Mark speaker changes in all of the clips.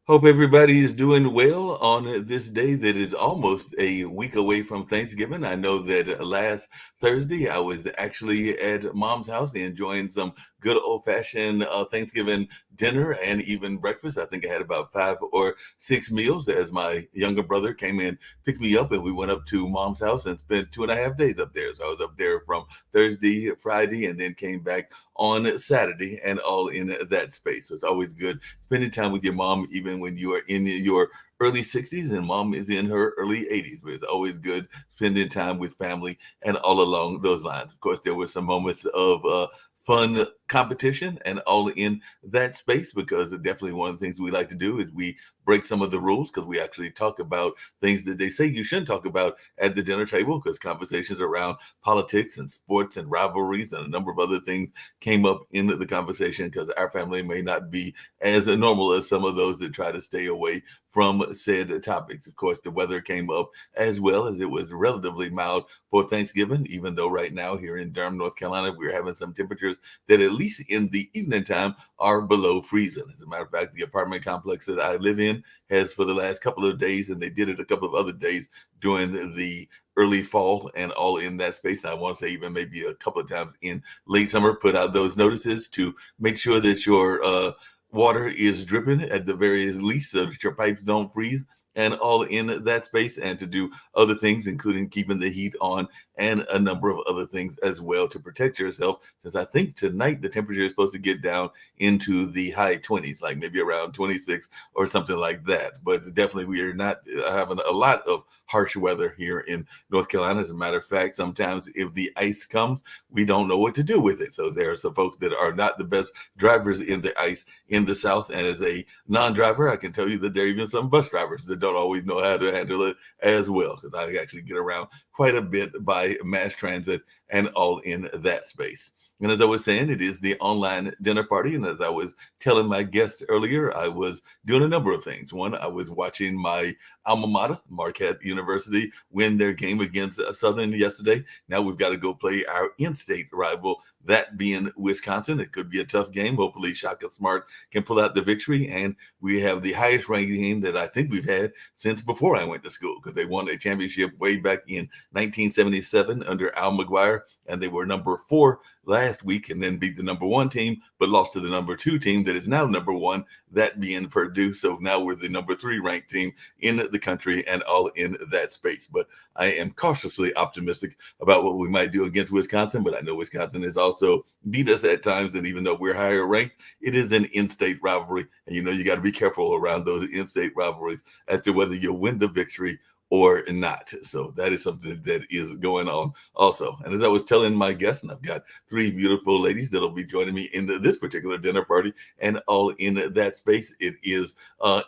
Speaker 1: Hope everybody is doing well on this day that is almost a week away from Thanksgiving. I know that last Thursday I was actually at mom's house enjoying some good old fashioned Thanksgiving dinner and even breakfast. I think I had about 5 or 6 meals as my younger brother came in, picked me up, and we went up to mom's house and spent 2.5 days up there. So I was up there from Thursday, Friday, and then came back on Saturday and all in that space. So it's always good spending time with your mom, even when you are in your early 60s and mom is in her early 80s. But it's always good spending time with family and all along those lines. Of course, there were some moments of fun competition and all in that space because definitely one of the things we like to do is we break some of the rules because we actually talk about things that they say you shouldn't talk about at the dinner table because conversations around politics and sports and rivalries and a number of other things came up in the conversation because our family may not be as normal as some of those that try to stay away from said topics. Of course, the weather came up as well as it was relatively mild for Thanksgiving, even though right now here in Durham, North Carolina, we're having some temperatures that at least in the evening time are below freezing. As a matter of fact, the apartment complex that I live in has for the last couple of days, and they did it a couple of other days during the early fall and all in that space. And I want to say even maybe a couple of times in late summer, put out those notices to make sure that your water is dripping at the very least so that your pipes don't freeze and all in that space and to do other things including keeping the heat on and a number of other things as well to protect yourself since I think tonight the temperature is supposed to get down into the high 20s like maybe around 26 or something like that, but definitely we are not having a lot of harsh weather here in North Carolina. As a matter of fact, sometimes if the ice comes we don't know what to do with it, so there are some folks that are not the best drivers in the ice in the South. And as a non-driver, I can tell you that there are even some bus drivers that don't always know how to handle it as well, because I actually get around quite a bit by mass transit and all in that space. And as I was saying, it is the online dinner party. And as I was telling my guest earlier, I was doing a number of things. One, I was watching my alma mater, Marquette University, win their game against Southern yesterday. Now we've got to go play our in-state rival, that being Wisconsin. It could be a tough game. Hopefully, Shaka Smart can pull out the victory. And we have the highest ranked game that I think we've had since before I went to school because they won a championship way back in 1977 under Al McGuire. And they were number 4 last week and then beat the number 1 team, but lost to the number 2 team that is now number 1, that being Purdue. So now we're the number 3 ranked team in the country and all in that space. But I am cautiously optimistic about what we might do against Wisconsin. But I know Wisconsin has also beat us at times. And even though we're higher ranked, it is an in-state rivalry. And you got to be careful around those in-state rivalries as to whether you'll win the victory or not. So that is something that is going on also. And as I was telling my guests, and I've got 3 beautiful ladies that'll be joining me in this particular dinner party and all in that space. It is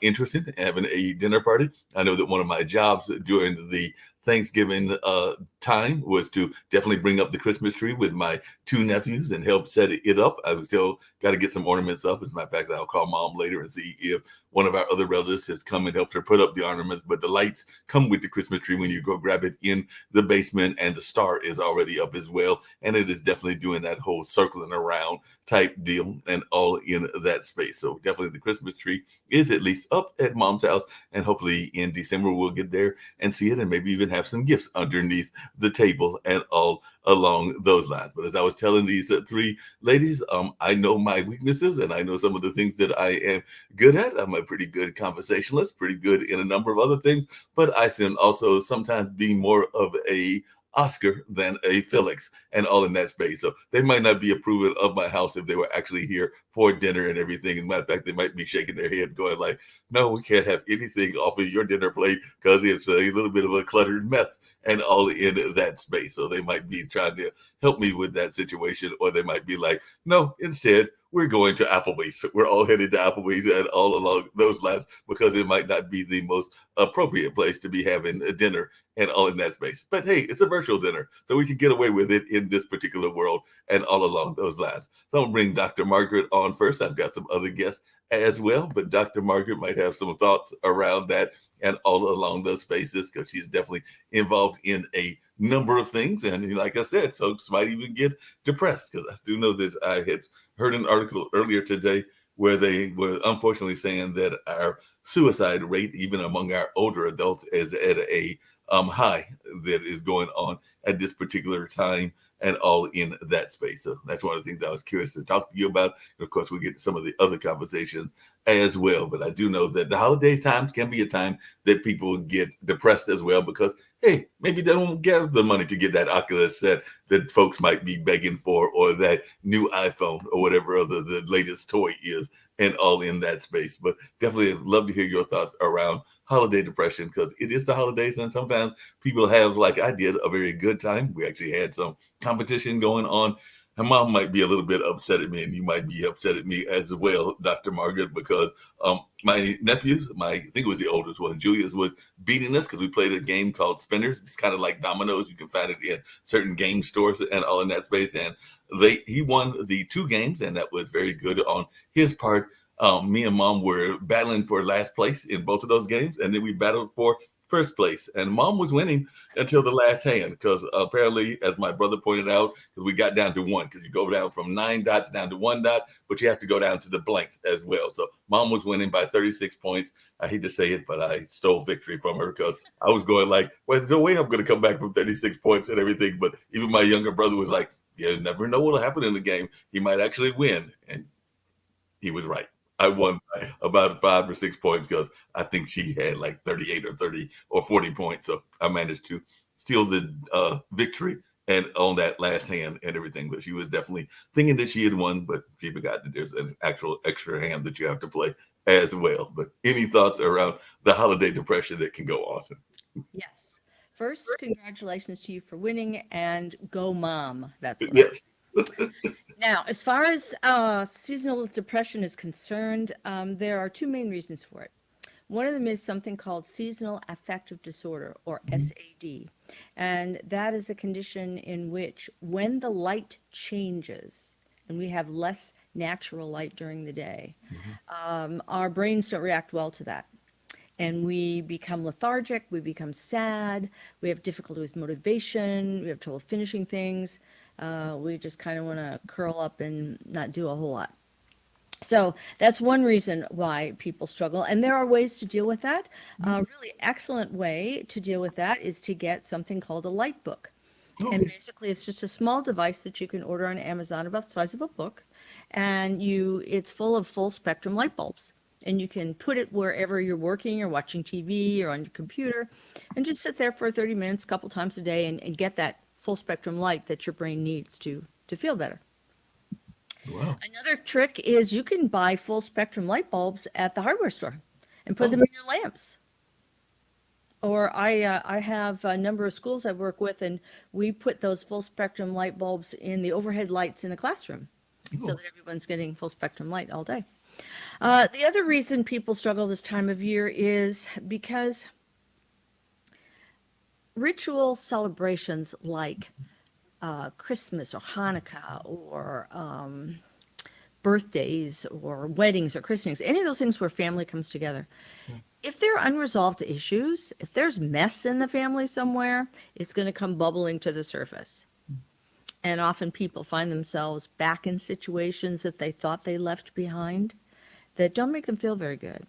Speaker 1: interesting having a dinner party. I know that one of my jobs during the Thanksgiving time was to definitely bring up the Christmas tree with my 2 nephews and help set it up. I've still got to get some ornaments up. As a matter of fact, I'll call mom later and see if one of our other relatives has come and helped her put up the ornaments. But the lights come with the Christmas tree when you go grab it in the basement, and the star is already up as well. And it is definitely doing that whole circling around type deal and all in that space. So definitely the Christmas tree is at least up at mom's house. And hopefully in December we'll get there and see it and maybe even have some gifts underneath the table and all along those lines. But as I was telling these 3 ladies, I know my weaknesses and I know some of the things that I am good at. I'm a pretty good conversationalist, pretty good in a number of other things, but I can also sometimes be more of a Oscar than a Felix and all in that space. So they might not be approving of my house if they were actually here for dinner and everything. As a matter of fact, they might be shaking their head going like, no, we can't have anything off of your dinner plate because it's a little bit of a cluttered mess and all in that space. So they might be trying to help me with that situation, or they might be like, no, instead, we're going to Applebee's. We're all headed to Applebee's and all along those lines because it might not be the most appropriate place to be having a dinner and all in that space. But hey, it's a virtual dinner, so we can get away with it in this particular world and all along those lines. So I'm gonna bring Dr. Margaret on first. I've got some other guests as well, but Dr. Margaret might have some thoughts around that and all along those spaces because she's definitely involved in a number of things. And like I said, folks might even get depressed because I do know that I had heard an article earlier today where they were unfortunately saying that our suicide rate, even among our older adults, is at a high that is going on at this particular time and all in that space. So that's one of the things I was curious to talk to you about. And of course, we get to some of the other conversations as well. But I do know that the holiday times can be a time that people get depressed as well because, hey, maybe they don't get the money to get that Oculus set that folks might be begging for, or that new iPhone, or whatever other the latest toy is, and all in that space. But definitely love to hear your thoughts around holiday depression, because it is the holidays and sometimes people have, like I did, a very good time. We actually had some competition going on. And mom might be a little bit upset at me, and you might be upset at me as well, Dr. Margaret, because my nephews, I think it was the oldest one, Julius, was beating us because we played a game called Spinners. It's kind of like dominoes. You can find it in certain game stores and all in that space. And he won the two games, and that was very good on his part. Me and mom were battling for last place in both of those games, and then we battled for first place. And mom was winning until the last hand, because apparently, as my brother pointed out, because we got down to one, because you go down from 9 dots down to 1 dot, but you have to go down to the blanks as well. So mom was winning by 36 points. I hate to say it, but I stole victory from her, because I was going like, well, there's no way I'm going to come back from 36 points and everything. But even my younger brother was like, you never know what'll happen in the game. He might actually win. And he was right. I won by about 5 or 6 points, because I think she had like 38 or 30 or 40 points. So I managed to steal the victory and on that last hand and everything. But she was definitely thinking that she had won, but she forgot that there's an actual extra hand that you have to play as well. But any thoughts around the holiday depression that can go on?
Speaker 2: Yes. First, congratulations to you for winning, and go mom. That's what I
Speaker 1: Yes.
Speaker 2: Now, as far as seasonal depression is concerned, there are two main reasons for it. One of them is something called seasonal affective disorder, or SAD. And that is a condition in which, when the light changes and we have less natural light during the day, our brains don't react well to that. And we become lethargic, we become sad, we have difficulty with motivation, we have trouble finishing things. We just kind of want to curl up and not do a whole lot. So that's one reason why people struggle. And there are ways to deal with that. A really excellent way to deal with that is to get something called a light book. And
Speaker 1: Okay.
Speaker 2: basically, it's just a small device that you can order on Amazon about the size of a book. And it's full of full spectrum light bulbs. And you can put it wherever you're working or watching TV or on your computer, and just sit there for 30 minutes, a couple times a day, and get that full spectrum light that your brain needs to feel better.
Speaker 1: Wow.
Speaker 2: Another trick is you can buy full spectrum light bulbs at the hardware store and put
Speaker 1: Oh,
Speaker 2: them in your lamps. Or I have a number of schools I work with, and we put those full spectrum light bulbs in the overhead lights in the classroom so
Speaker 1: oh.
Speaker 2: that everyone's getting full spectrum light all day. The other reason people struggle this time of year is because ritual celebrations like Christmas or Hanukkah or birthdays or weddings or christenings, any of those things where family comes together. If there are unresolved issues, if there's mess in the family somewhere, it's going to come bubbling to the surface. And often people find themselves back in situations that they thought they left behind that don't make them feel very good.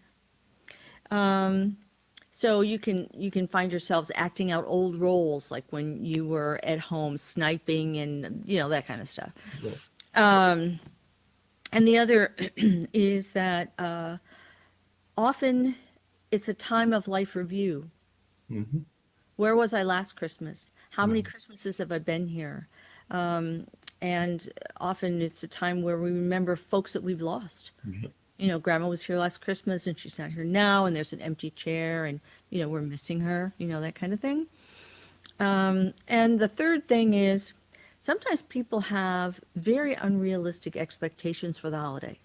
Speaker 2: So you can find yourselves acting out old roles, like when you were at home sniping and that kind of stuff.
Speaker 1: Yeah.
Speaker 2: And the other is that often it's a time of life review.
Speaker 1: Mhm.
Speaker 2: Where was I last Christmas? How many
Speaker 1: Right.
Speaker 2: Christmases have I been here? And often it's a time where we remember folks that we've lost.
Speaker 1: Yeah.
Speaker 2: Grandma was here last Christmas and she's not here now, and there's an empty chair, and, we're missing her, that kind of thing. And the third thing is sometimes people have very unrealistic expectations for the holiday.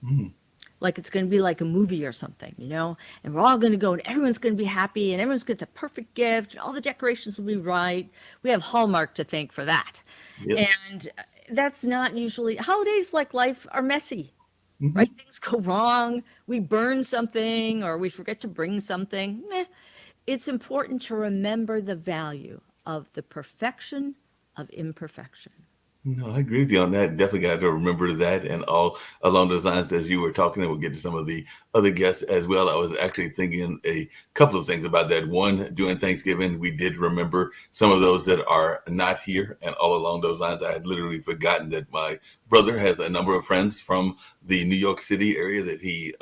Speaker 1: Mm.
Speaker 2: Like it's going to be like a movie or something, and we're all going to go and everyone's going to be happy and everyone's going to get the perfect gift and all the decorations will be right. We have Hallmark to thank for that.
Speaker 1: Yep.
Speaker 2: And that's not usually, holidays like life are messy, right?
Speaker 1: Mhm.
Speaker 2: Things go wrong. We burn something or we forget to bring something. It's important to remember the value of the perfection of imperfection.
Speaker 1: No, I agree with you on that. Definitely got to remember that and all along those lines as you were talking, and we'll get to some of the other guests as well. I was actually thinking a couple of things about that. One, during Thanksgiving, we did remember some of those that are not here. And all along those lines, I had literally forgotten that my brother has a number of friends from the New York City area that he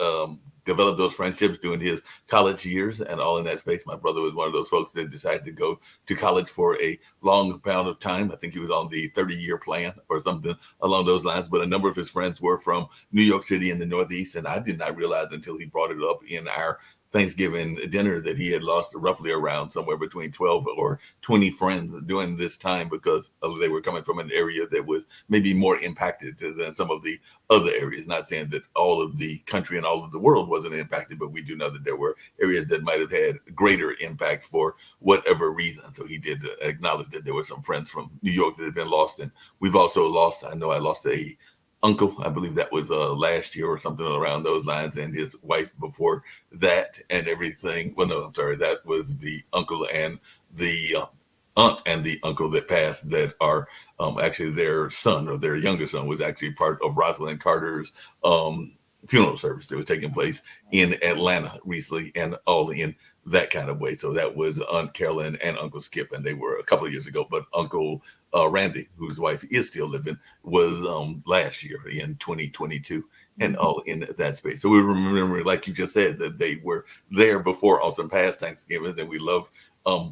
Speaker 1: developed those friendships during his college years and all in that space. My brother was one of those folks that decided to go to college for a long amount of time. I think he was on the 30-year plan or something along those lines. But a number of his friends were from New York City in the Northeast. And I did not realize until he brought it up in our Thanksgiving dinner that he had lost roughly around somewhere between 12 or 20 friends during this time because they were coming from an area that was maybe more impacted than some of the other areas. Not saying that all of the country and all of the world wasn't impacted, but we do know that there were areas that might have had greater impact for whatever reason. So he did acknowledge that there were some friends from New York that had been lost. And we've also lost, I know I lost a uncle, I believe that was last year or something around those lines, and his wife before that and everything. Well, no, I'm sorry, that was the uncle and the aunt and the uncle that passed that are actually their son or their younger son was actually part of Rosalind Carter's funeral service that was taking place in Atlanta recently and all in that kind of way. So that was Aunt Carolyn and Uncle Skip, and they were a couple of years ago. But Uncle Randy, whose wife is still living, was last year in 2022 and all in that space. So we remember, like you just said, that they were there before awesome past Thanksgivings, and we love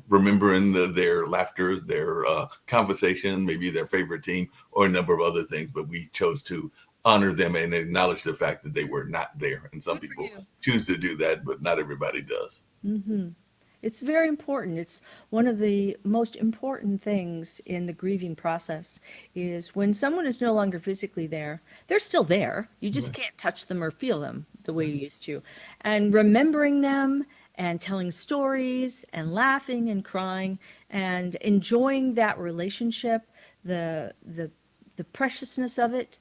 Speaker 1: remembering their laughter, their conversation, maybe their favorite team, or a number of other things. But we chose to honor them and acknowledge the fact that they were not there. And some
Speaker 2: Good for
Speaker 1: people
Speaker 2: you.
Speaker 1: choose to do that, but not everybody does.
Speaker 2: Hmm. It's very important. It's one of the most important things in the grieving process is when someone is no longer physically there, they're still there. You just
Speaker 1: Right.
Speaker 2: can't touch them or feel them the way you used to. And remembering them and telling stories and laughing and crying and enjoying that relationship, the preciousness of it,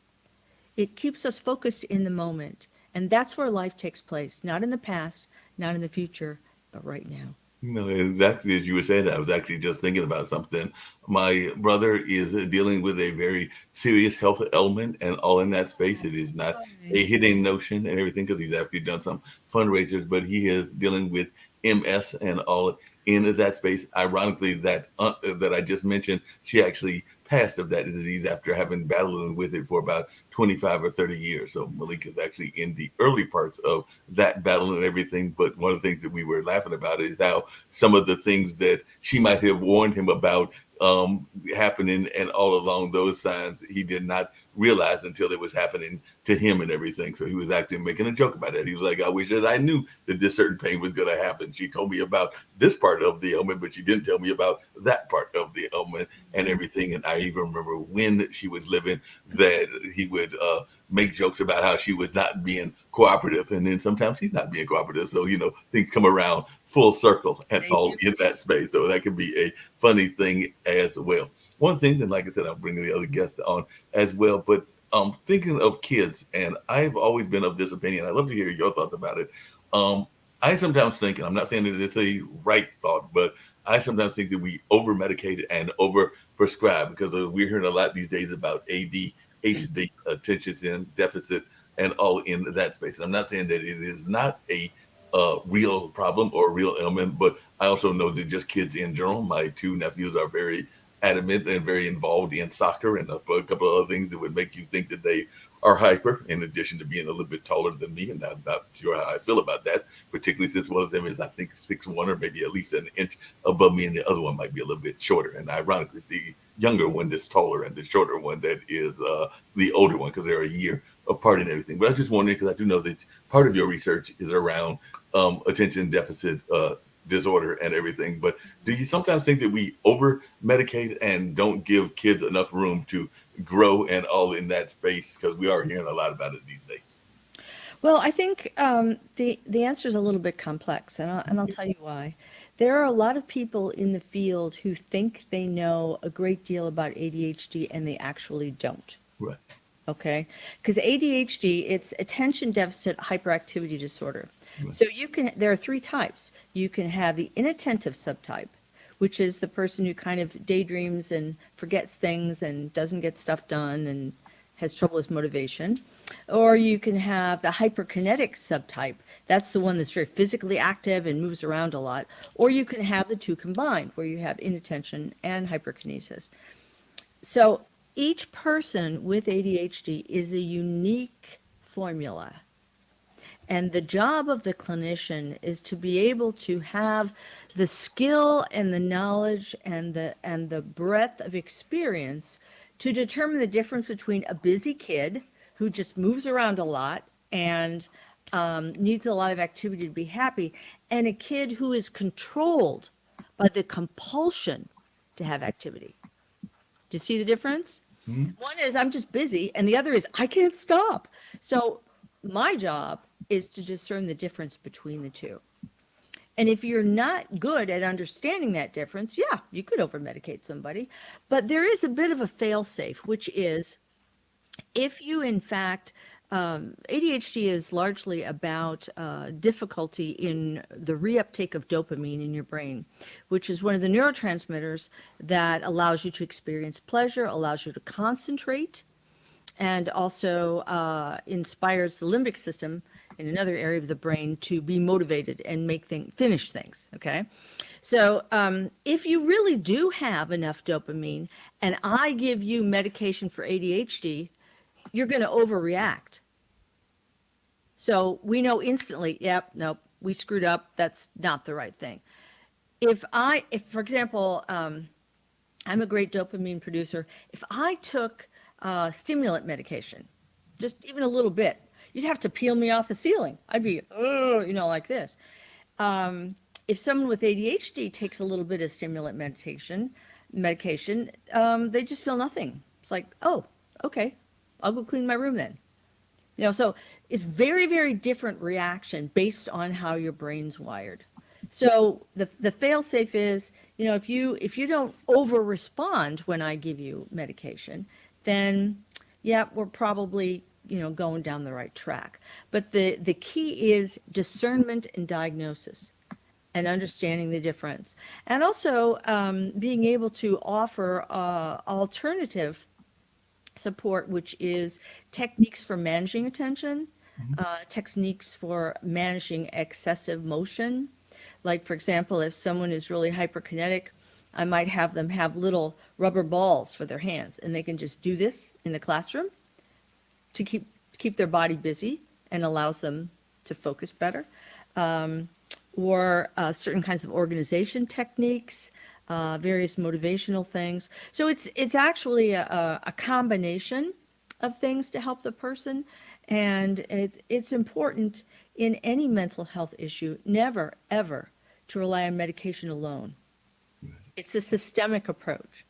Speaker 2: it keeps us focused in the moment. And that's where life takes place, not in the past, not in the future, but right now.
Speaker 1: No, exactly as you were saying. I was actually just thinking about something. My brother is dealing with a very serious health ailment, and all in that space.
Speaker 2: Oh,
Speaker 1: It is not
Speaker 2: sorry.
Speaker 1: a hidden notion and everything because he's actually done some fundraisers, but he is dealing with MS and all in that space. Ironically, that aunt that I just mentioned, she actually passed of that disease after having battled with it for about 25 or 30 years. So Malik is actually in the early parts of that battle and everything. But one of the things that we were laughing about is how some of the things that she might have warned him about happening and all along those signs he did not realize until it was happening to him and everything. So he was actually making a joke about it. He was like, I wish that I knew that this certain pain was going to happen. She told me about this part of the ailment, but she didn't tell me about that part of the ailment and everything. And I even remember when she was living that he would make jokes about how she was not being cooperative. And then sometimes he's not being cooperative. So, things come around full circle and
Speaker 2: They
Speaker 1: all
Speaker 2: do.
Speaker 1: in that space. So that can be a funny thing as well. One thing, and like I said, I'll bring the other guests on as well. But thinking of kids, and I've always been of this opinion. I'd love to hear your thoughts about it. Um, I sometimes think, and I'm not saying that it's a right thought, but I sometimes think that we over medicate and over prescribe because we're hearing a lot these days about ADHD, attention deficit, and all in that space. And I'm not saying that it is not a real problem or real ailment, but I also know that just kids in general, my two nephews are very adamant and very involved in soccer and a couple of other things that would make you think that they are hyper, in addition to being a little bit taller than me. And I'm not sure how I feel about that, particularly since one of them is, I think, 6'1" or maybe at least an inch above me, and the other one might be a little bit shorter. And ironically, it's the younger one that's taller and the shorter one that is the older one because they're a year apart and everything. But I just wondering because I do know that part of your research is around attention deficit disorder and everything. But do you sometimes think that we over medicate and don't give kids enough room to grow and all in that space? Because we are hearing a lot about it these days.
Speaker 2: Well, I think the answer is a little bit complex, and I'll tell you why. There are a lot of people in the field who think they know a great deal about ADHD, and they actually don't.
Speaker 1: Right.
Speaker 2: Okay, because ADHD, it's attention deficit hyperactivity disorder.
Speaker 1: Right.
Speaker 2: So there are three types. You can have the inattentive subtype, which is the person who kind of daydreams and forgets things and doesn't get stuff done and has trouble with motivation. Or you can have the hyperkinetic subtype. That's the one that's very physically active and moves around a lot. Or you can have the two combined, where you have inattention and hyperkinesis. So each person with ADHD is a unique formula. And the job of the clinician is to be able to have the skill and the knowledge and the breadth of experience to determine the difference between a busy kid who just moves around a lot and needs a lot of activity to be happy, and a kid who is controlled by the compulsion to have activity. Do you see the difference?
Speaker 1: Mhm.
Speaker 2: One is I'm just busy, and the other is I can't stop. So my job is to discern the difference between the two. And if you're not good at understanding that difference, yeah, you could over medicate somebody. But there is a bit of a fail safe, which is if you, in fact, ADHD is largely about difficulty in the reuptake of dopamine in your brain, which is one of the neurotransmitters that allows you to experience pleasure, allows you to concentrate, and also inspires the limbic system in another area of the brain to be motivated and finish things. Okay. So if you really do have enough dopamine and I give you medication for ADHD, you're going to overreact. So we know instantly, yep, nope, we screwed up. That's not the right thing. If for example, I'm a great dopamine producer. If I took stimulant medication, just even a little bit, you'd have to peel me off the ceiling. I'd be, oh, like this. If someone with ADHD takes a little bit of stimulant medication, they just feel nothing. It's like, oh, okay, I'll go clean my room then. So it's very, very different reaction based on how your brain's wired. So the fail safe is, if you don't over respond when I give you medication, then yeah, we're probably, going down the right track. But the key is discernment and diagnosis and understanding the difference. And also being able to offer alternative support, which is techniques for managing attention, techniques for managing excessive motion. Like, for example, if someone is really hyperkinetic, I might have them have little rubber balls for their hands, and they can just do this in the classroom to keep their body busy and allows them to focus better. Or certain kinds of organization techniques, various motivational things. So it's actually a combination of things to help the person. And it's important in any mental health issue, never, ever to rely on medication alone. It's a systemic approach.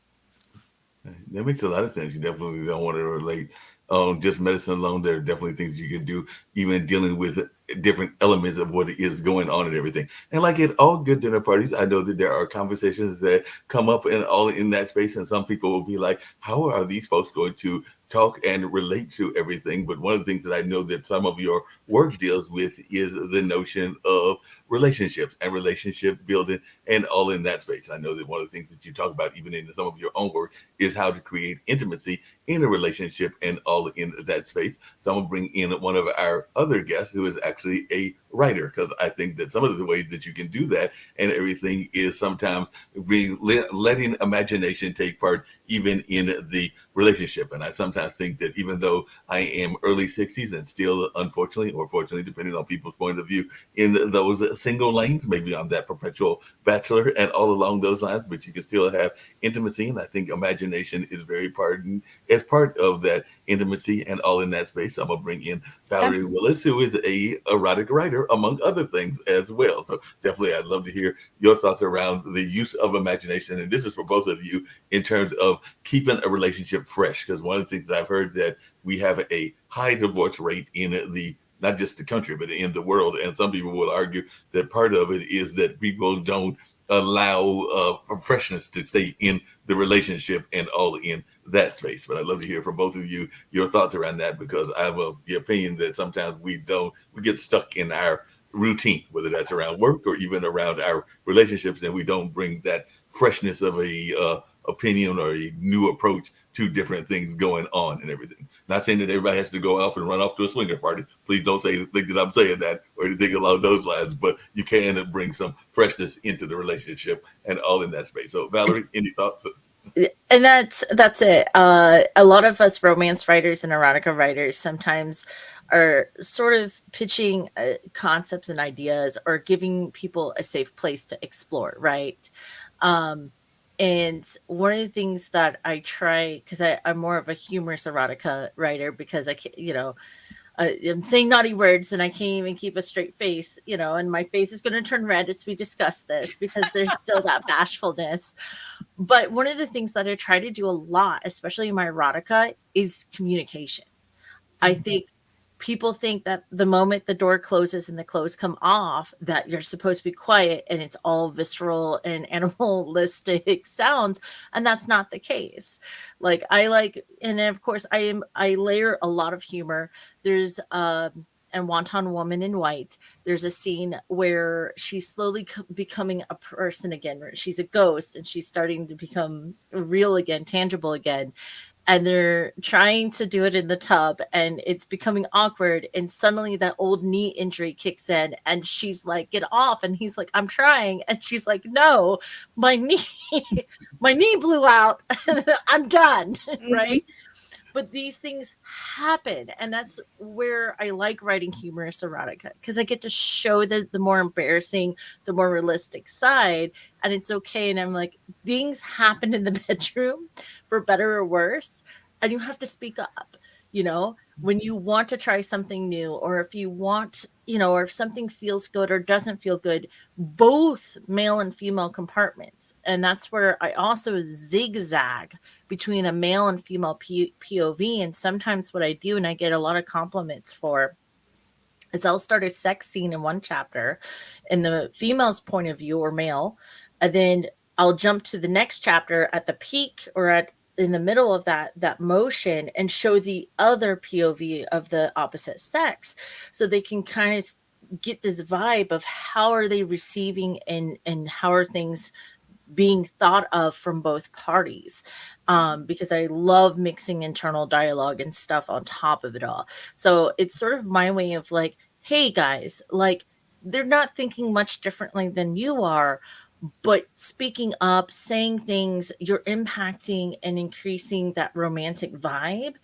Speaker 1: That makes a lot of sense. You definitely don't want to relate on just medicine alone. There are definitely things you can do, even dealing with different elements of what is going on and everything. And like at all good dinner parties, I know that there are conversations that come up and all in that space. And some people will be like, how are these folks going to talk and relate to everything? But one of the things that I know that some of your work deals with is the notion of relationships and relationship building and all in that space. I know that one of the things that you talk about, even in some of your own work, is how to create intimacy in a relationship and all in that space. So I'm gonna bring in one of our other guests who is actually a writer, because I think that some of the ways that you can do that and everything is sometimes letting imagination take part even in the relationship. And I sometimes think that even though I am early 60s and still, unfortunately or fortunately, depending on people's point of view, in those single lanes, maybe I'm that perpetual bachelor and all along those lines, but you can still have intimacy. And I think imagination is very important as part of that intimacy and all in that space. I'm gonna bring in Valerie Willis, who is a erotic writer, among other things as well. So definitely, I'd love to hear your thoughts around the use of imagination. And this is for both of you in terms of keeping a relationship fresh. Because one of the things that I've heard that we have a high divorce rate in the not just the country, but in the world. And some people will argue that part of it is that people don't allow freshness to stay in the relationship and all in that space. But I'd love to hear from both of you your thoughts around that, because I have the opinion that sometimes we get stuck in our routine, whether that's around work or even around our relationships, and we don't bring that freshness of a opinion or a new approach to different things going on and everything. Not saying that everybody has to go off and run off to a swinger party. Please don't think that I'm saying that or anything along those lines, but you can bring some freshness into the relationship and all in that space. So Valerie, any thoughts?
Speaker 3: And that's it. A lot of us romance writers and erotica writers sometimes are sort of pitching concepts and ideas or giving people a safe place to explore, right? And one of the things that I try, because I'm more of a humorous erotica writer, because I can't, I'm saying naughty words and I can't even keep a straight face, and my face is going to turn red as we discuss this because there's still that bashfulness. But one of the things that I try to do a lot, especially in my erotica, is communication. I think people think that the moment the door closes and the clothes come off, that you're supposed to be quiet and it's all visceral and animalistic sounds. And that's not the case. And of course I layer a lot of humor. There's and Wanton Woman in White, there's a scene where she's slowly becoming a person again. She's a ghost and she's starting to become real again, tangible again. And they're trying to do it in the tub and it's becoming awkward. And suddenly that old knee injury kicks in and she's like, get off. And he's like, I'm trying. And she's like, no, my knee blew out. I'm done. Right. But these things happen. And that's where I like writing humorous erotica, because I get to show the more embarrassing, the more realistic side. And it's okay. And I'm like, things happen in the bedroom for better or worse. And you have to speak up, when you want to try something new, or if you want, or if something feels good or doesn't feel good, both male and female compartments. And that's where I also zigzag between the male and female POV. And sometimes what I do, and I get a lot of compliments for, is I'll start a sex scene in one chapter in the female's point of view or male, and then I'll jump to the next chapter at the peak or in the middle of that motion and show the other POV of the opposite sex, so they can kind of get this vibe of how are they receiving and how are things being thought of from both parties, because I love mixing internal dialogue and stuff on top of it all. So it's sort of my way of like, hey guys, like they're not thinking much differently than you are, but speaking up, saying things, you're impacting and increasing that romantic vibe,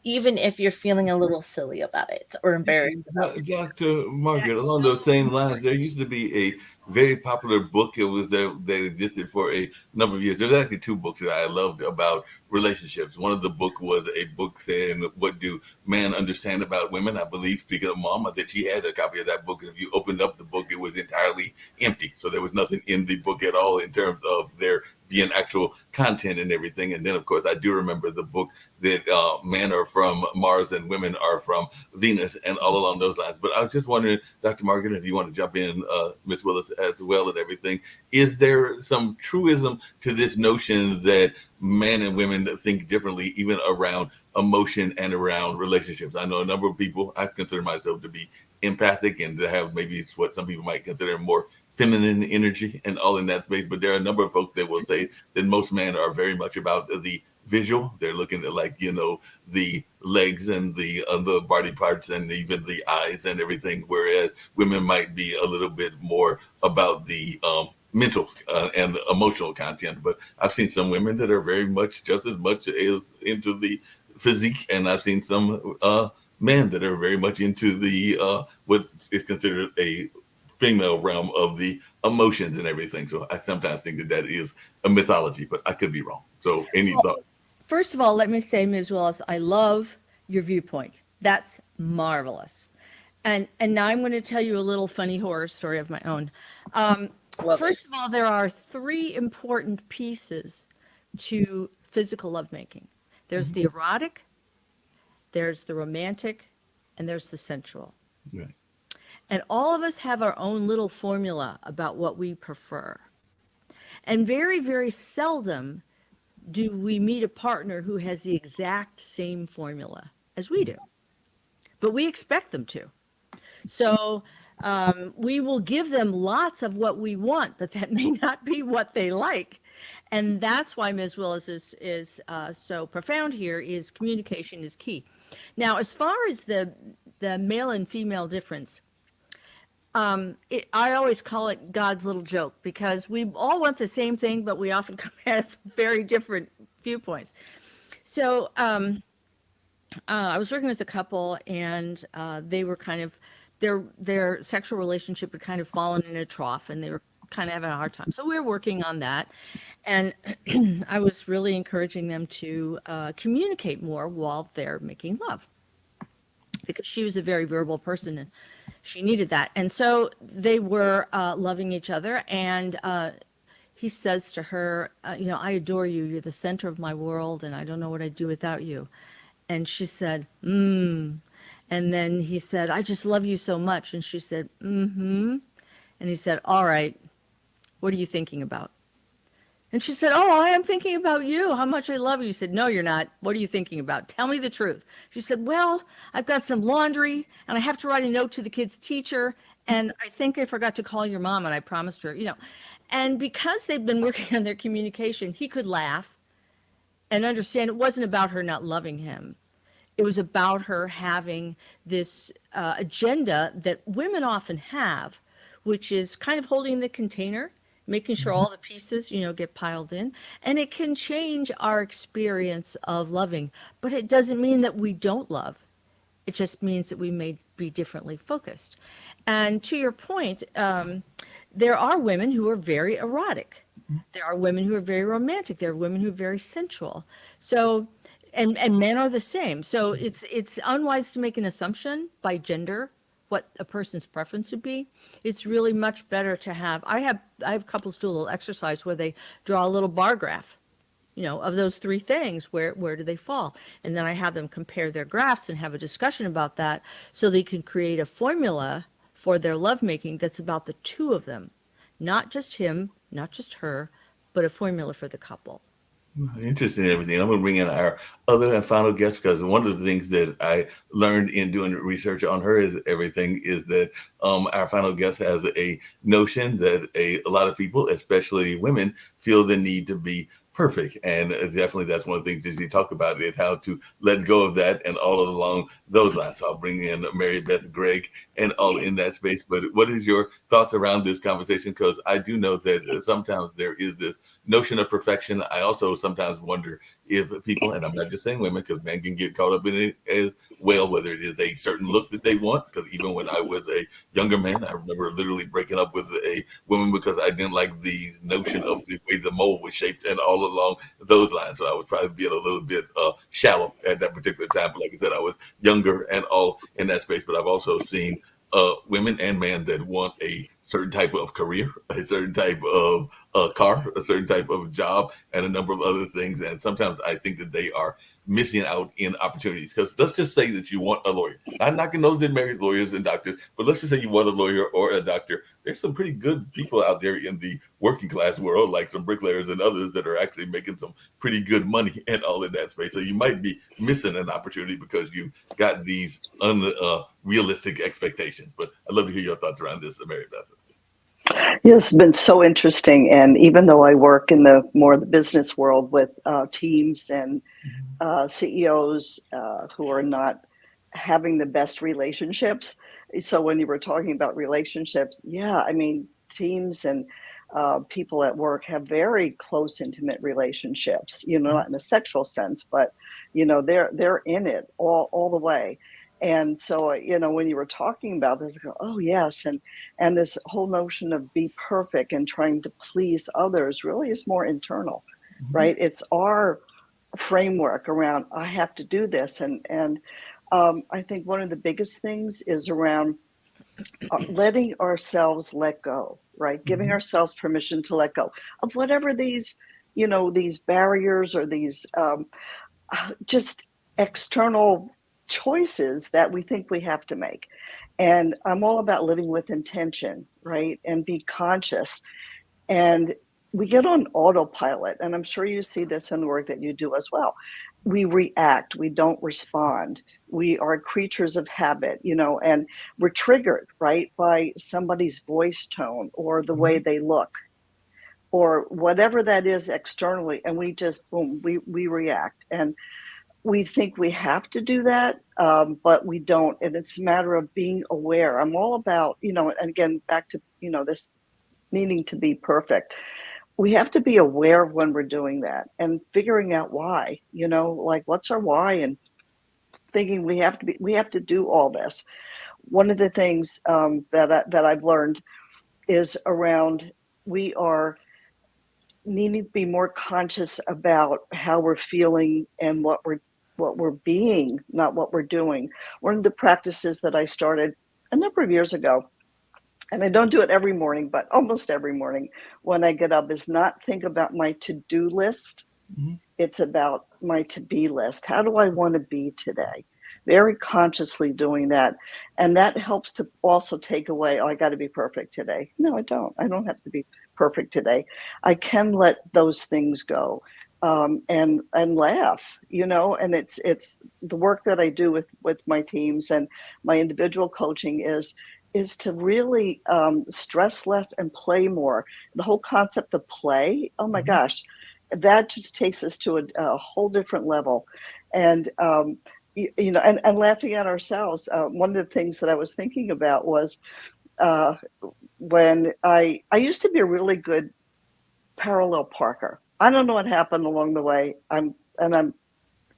Speaker 3: even if you're feeling a little silly about it or embarrassed about it.
Speaker 1: Dr. Margaret, along those same lines, there used to be a very popular book. It was that existed for a number of years. There's actually two books that I loved about relationships. One of the book was a book saying, what do men understand about women? I believe, speaking of Mom, that she had a copy of that book. And if you opened up the book, it was entirely empty. So there was nothing in the book at all in terms of there being actual content and everything. And then, of course, I do remember the book that men are from Mars and women are from Venus and all along those lines. But I was just wondering, Dr. Margaret, if you want to jump in, Ms. Willis as well and everything, is there some truism to this notion that men and women think differently even around emotion and around relationships? I know a number of people, I consider myself to be empathic and to have maybe it's what some people might consider more feminine energy and all in that space. But there are a number of folks that will say that most men are very much about the visual. They're looking at the legs and the body parts and even the eyes and everything. Whereas women might be a little bit more about the mental and emotional content. But I've seen some women that are very much just as much as into the physique. And I've seen some men that are very much into the what is considered a female realm of the emotions and everything. So I sometimes think that is a mythology, but I could be wrong. So any thought?
Speaker 2: First of all, let me say, Ms. Willis, I love your viewpoint. That's marvelous. And now I'm going to tell you a little funny horror story of my own. First of all, there are three important pieces to physical lovemaking. There's the erotic, there's the romantic, and there's the sensual.
Speaker 1: Right.
Speaker 2: And all of us have our own little formula about what we prefer. And very, very seldom do we meet a partner who has the exact same formula as we do. But we expect them to. So we will give them lots of what we want, but that may not be what they like. And that's why Ms. Willis is so profound here, is communication is key. Now, as far as the male and female difference, I always call it God's little joke, because we all want the same thing, but we often come at it from very different viewpoints. So I was working with a couple, and they were kind of, their sexual relationship had kind of fallen in a trough, and they were kind of having a hard time. So we were working on that, and I was really encouraging them to communicate more while they're making love, because she was a very verbal person and she needed that. And so they were loving each other, and he says to her, I adore you. You're the center of my world, and I don't know what I'd do without you. And she said, And then he said, I just love you so much. And she said, And he said, all right, what are you thinking about? And she said, oh, I am thinking about you, how much I love you. He said, no, you're not. What are you thinking about? Tell me the truth. She said, well, I've got some laundry, and I have to write a note to the kid's teacher, and I think I forgot to call your mom, and I promised her, And because they'd been working on their communication, he could laugh and understand it wasn't about her not loving him. It was about her having this agenda that women often have, which is kind of holding the container, making sure all the pieces, get piled in. And it can change our experience of loving, but it doesn't mean that we don't love. It just means that we may be differently focused. And to your point, there are women who are very erotic. There are women who are very romantic. There are women who are very sensual. So, and men are the same. So it's unwise to make an assumption by gender what a person's preference would be. It's really much better to have, I have couples do a little exercise where they draw a little bar graph, of those three things, where do they fall? And then I have them compare their graphs and have a discussion about that, so they can create a formula for their lovemaking that's about the two of them, not just him, not just her, but a formula for the couple.
Speaker 1: Interesting, everything. I'm going to bring in our other and final guest, because one of the things that I learned in doing research on her is that our final guest has a notion that a lot of people, especially women, feel the need to be perfect. And definitely that's one of the things that you talk about, is how to let go of that and all along those lines. So I'll bring in Mary Beth Gregg and all in that space. But what is your thoughts around this conversation? Because I do know that sometimes there is this notion of perfection. I also sometimes wonder if people, and I'm not just saying women, because men can get caught up in it as well, whether it is a certain look that they want. Because even when I was a younger man, I remember literally breaking up with a woman because I didn't like the notion of the way the mold was shaped and all along those lines. So I was probably being a little bit shallow at that particular time. But like I said, I was younger and all in that space. But I've also seen women and men that want a certain type of career, a certain type of car, a certain type of job, and a number of other things. And sometimes I think that they are missing out in opportunities. Because let's just say that you want a lawyer. I'm knocking those that married lawyers and doctors, but let's just say you want a lawyer or a doctor. There's some pretty good people out there in the working class world, like some bricklayers and others, that are actually making some pretty good money and all in that space. So you might be missing an opportunity because you've got these unrealistic expectations. But I'd love to hear your thoughts around this, Mary Beth.
Speaker 4: Yes, it's been so interesting. And even though I work in the business world with teams and CEOs who are not having the best relationships. So when you were talking about relationships, teams and people at work have very close, intimate relationships, not in a sexual sense, but, they're in it all the way. And so, when you were talking about this, I go, oh, yes. And this whole notion of be perfect and trying to please others really is more internal, right? It's our framework around, I have to do this. And I think one of the biggest things is around letting ourselves let go, right? Giving ourselves permission to let go of whatever these, these barriers or these just external choices that we think we have to make. And I'm all about living with intention, right? And be conscious. And we get on autopilot, and I'm sure you see this in the work that you do as well. We react, we don't respond. We are creatures of habit, and we're triggered, right, by somebody's voice tone or the way they look. or whatever that is externally, and we just boom, we react, and we think we have to do that, but we don't. And it's a matter of being aware. I'm all about, and again, back to, this needing to be perfect. We have to be aware of when we're doing that and figuring out why, like what's our why, and thinking we have to do all this. One of the things that I've learned is around we are needing to be more conscious about how we're feeling and what we're being, not what we're doing. One of the practices that I started a number of years ago, and I don't do it every morning, but almost every morning when I get up, is not think about my to-do list.
Speaker 1: Mhm.
Speaker 4: It's about my to-be list. How do I want to be today? Very consciously doing that. And that helps to also take away, I got to be perfect today. No, I don't. I don't have to be perfect today. I can let those things go, and laugh, and it's the work that I do with my teams and my individual coaching is to really stress less and play more. The whole concept of play, oh my gosh, that just takes us to a whole different level. And and laughing at ourselves. One of the things that I was thinking about was when I used to be a really good parallel parker. I don't know what happened along the way. I'm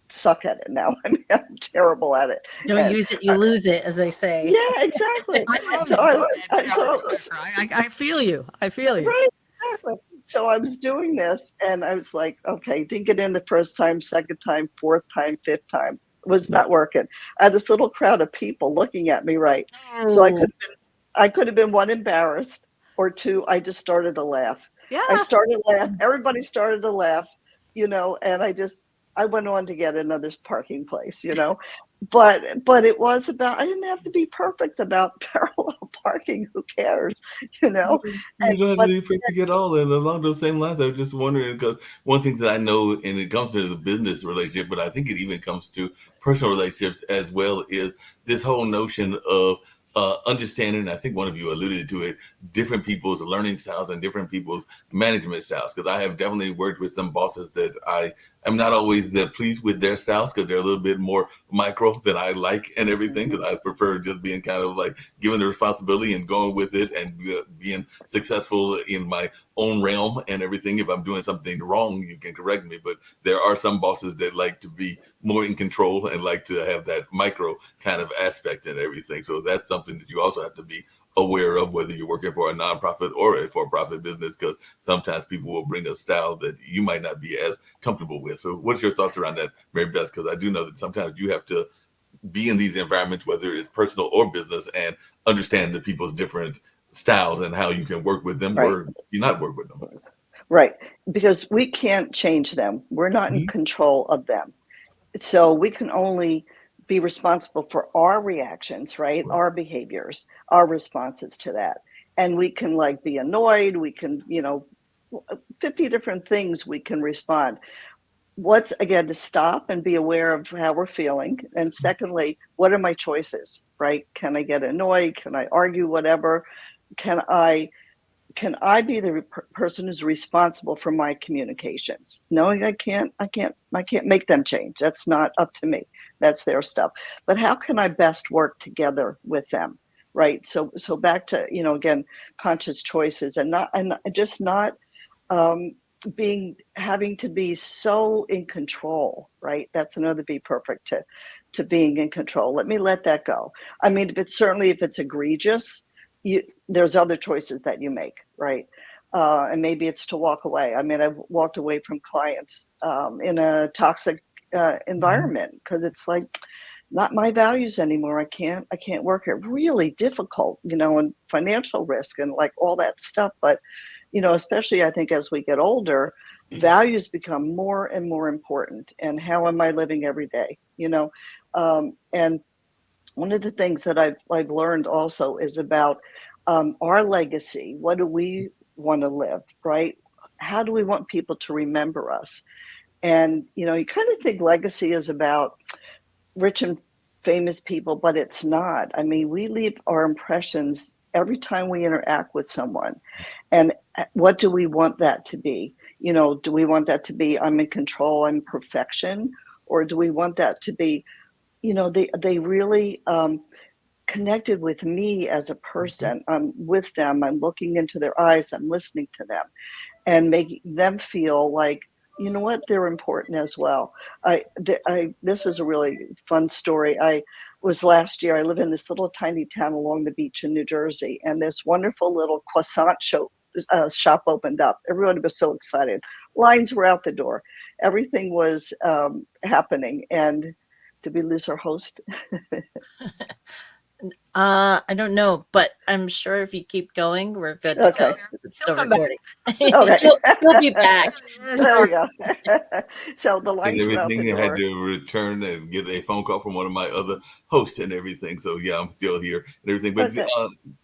Speaker 4: suck at it now. I mean, I'm terrible at it.
Speaker 3: Don't
Speaker 4: And
Speaker 3: use it, you lose it, as they say.
Speaker 4: yeah, exactly.
Speaker 2: I love
Speaker 4: So
Speaker 2: it. I feel you. I feel you.
Speaker 4: right, exactly. So I was doing this, and I was like, okay, didn't get in the first time, second time, fourth time, fifth time. Was not working. I had this little crowd of people looking at me, right? So I could have been one, embarrassed, or two, I just started to laugh.
Speaker 2: Yeah.
Speaker 4: I started to laugh. Everybody started to laugh, and I went on to get another parking place, but it was about, I didn't have to be perfect about parallel parking. Who cares,
Speaker 1: You don't have to
Speaker 4: but
Speaker 1: be perfect at all. And along those same lines, I was just wondering, because one thing that I know, and it comes to the business relationship, but I think it even comes to personal relationships as well, is this whole notion of understanding. I think one of you alluded to it: different people's learning styles and different people's management styles. Because I have definitely worked with some bosses that I am not always that pleased with their styles, because they're a little bit more micro than I like and everything. Because I prefer just being kind of like given the responsibility and going with it, and being successful in my own realm and everything. If I'm doing something wrong, you can correct me. But there are some bosses that like to be more in control and like to have that micro kind of aspect and everything. So that's something that you also have to be aware of, whether you're working for a nonprofit or a for-profit business, because sometimes people will bring a style that you might not be as comfortable with. So what's your thoughts around that, Mary Beth? Because I do know that sometimes you have to be in these environments, whether it's personal or business, and understand the people's different styles and how you can work with them
Speaker 4: right,
Speaker 1: or you not work with them.
Speaker 4: right, because we can't change them. We're not in
Speaker 1: Mhm.
Speaker 4: control of them. So we can only be responsible for our reactions, right?
Speaker 1: Right.
Speaker 4: Our behaviors, our responses to that. And we can like be annoyed, we can, 50 different things we can respond. What's again to stop and be aware of how we're feeling. And secondly, what are my choices, right? Can I get annoyed? Can I argue? Whatever. Can I be the person who's responsible for my communications, knowing I can't make them change. That's not up to me. That's their stuff. But how can I best work together with them? Right. So back to, again, conscious choices, and just not having to be so in control, right? That's another be perfect to being in control. Let me let that go. I mean, if it's egregious, there's other choices that you make, right? And maybe it's to walk away. I mean, I've walked away from clients in a toxic environment because it's like not my values anymore. I can't work here. Really difficult, and financial risk and like all that stuff. But especially I think as we get older, values become more and more important. And how am I living every day? And one of the things that I've learned also is about our legacy. What do we want to live, right? How do we want people to remember us? And you kind of think legacy is about rich and famous people, but it's not. I mean, we leave our impressions every time we interact with someone, and what do we want that to be? You know, do we want that to be I'm in control, I'm perfection, or do we want that to be, you know, they really connected with me as a person. I'm with them. I'm looking into their eyes. I'm listening to them, and making them feel like, you know what, they're important as well. This was a really fun story. I was last year. I live in this little tiny town along the beach in New Jersey, and this wonderful little croissant shop opened up. Everyone was so excited. Lines were out the door. Everything was happening. And did we lose our host?
Speaker 3: I don't know, but I'm sure if you keep going, we're good to
Speaker 4: Okay.
Speaker 3: go. It's still
Speaker 2: come back.
Speaker 3: recording.
Speaker 4: Okay.
Speaker 3: He'll be back.
Speaker 4: There we go. So the
Speaker 1: And
Speaker 4: lines were out the
Speaker 1: everything, I had
Speaker 4: door.
Speaker 1: to return and get a phone call from one of my other hosts and everything. So yeah, I'm still here and everything. But
Speaker 4: Okay.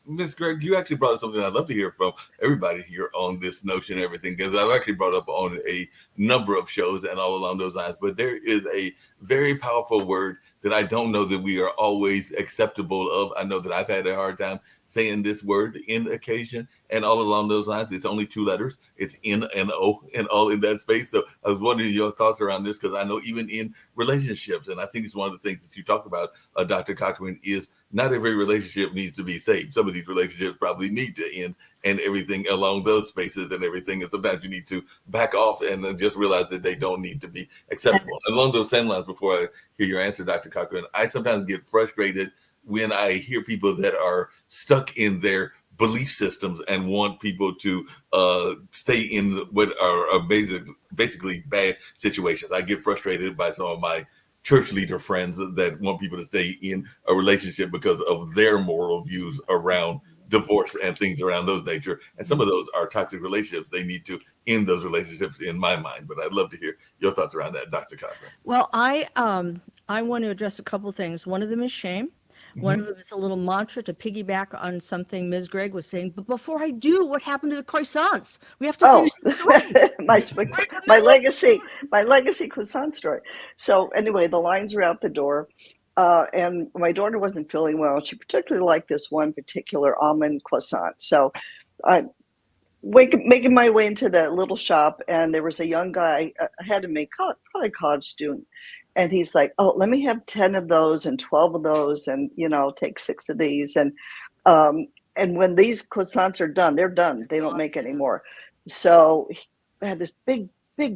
Speaker 1: Miss Greg, you actually brought up something I'd love to hear from everybody here on this notion and everything, because I've actually brought up on a number of shows and all along those lines. But there is a very powerful word that I don't know that we are always acceptable of. I know that I've had a hard time saying this word in occasion, and all along those lines, it's only 2 letters. It's N and O, and all in that space. So I was wondering your thoughts around this, because I know even in relationships, and I think it's one of the things that you talk about, Dr. Cochran, is not every relationship needs to be saved. Some of these relationships probably need to end, and everything along those spaces and everything. And sometimes you need to back off and just realize that they don't need to be acceptable. Along those same lines, before I hear your answer, Dr. Cochran, I sometimes get frustrated when I hear people that are stuck in their belief systems and want people to stay in what are basically bad situations. I get frustrated by some of my church leader friends that want people to stay in a relationship because of their moral views around divorce and things around those nature. And some of those are toxic relationships. They need to end those relationships in my mind. But I'd love to hear your thoughts around that, Dr. Cochran.
Speaker 2: Well, I want to address a couple things. One of them is shame. One of them is a little mantra to piggyback on something Ms. Gregg was saying. But before I do, what happened to the croissants? We have to
Speaker 4: Oh,
Speaker 2: finish the story.
Speaker 4: my legacy croissant story. So anyway, the lines are out the door. And my daughter wasn't feeling well. She particularly liked this one particular almond croissant. So I making my way into the little shop, and there was a young guy ahead of me, probably a college student. And he's like, oh, let me have 10 of those and 12 of those, and, you know, take 6 of these. And when these croissants are done, they're done. They don't make any more. So I had this big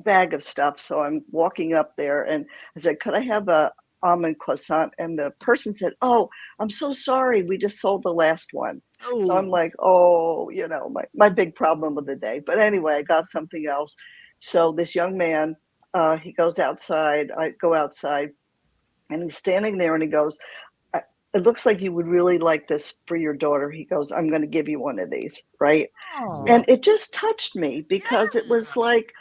Speaker 4: bag of stuff. So I'm walking up there and I said, could I have a almond croissant? And the person said, oh, I'm so sorry. We just sold the last one. So I'm like, oh, you know, my big problem of the day. But anyway, I got something else. So this young man, he goes outside. I go outside, and he's standing there, and he goes, it looks like you would really like this for your daughter. He goes, I'm going to give you one of these, right?
Speaker 2: Oh.
Speaker 4: And it just touched me, because it was like,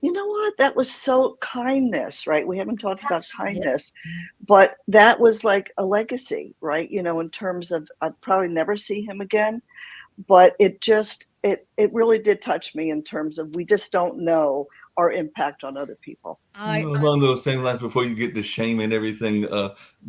Speaker 4: you know what? That was so kindness, right? We haven't talked about kindness, but that was like a legacy, right? You know, in terms of, I'd probably never see him again, but it just, it really did touch me in terms of, we just don't know our impact on other people.
Speaker 1: Along those same lines, before you get to shame and everything,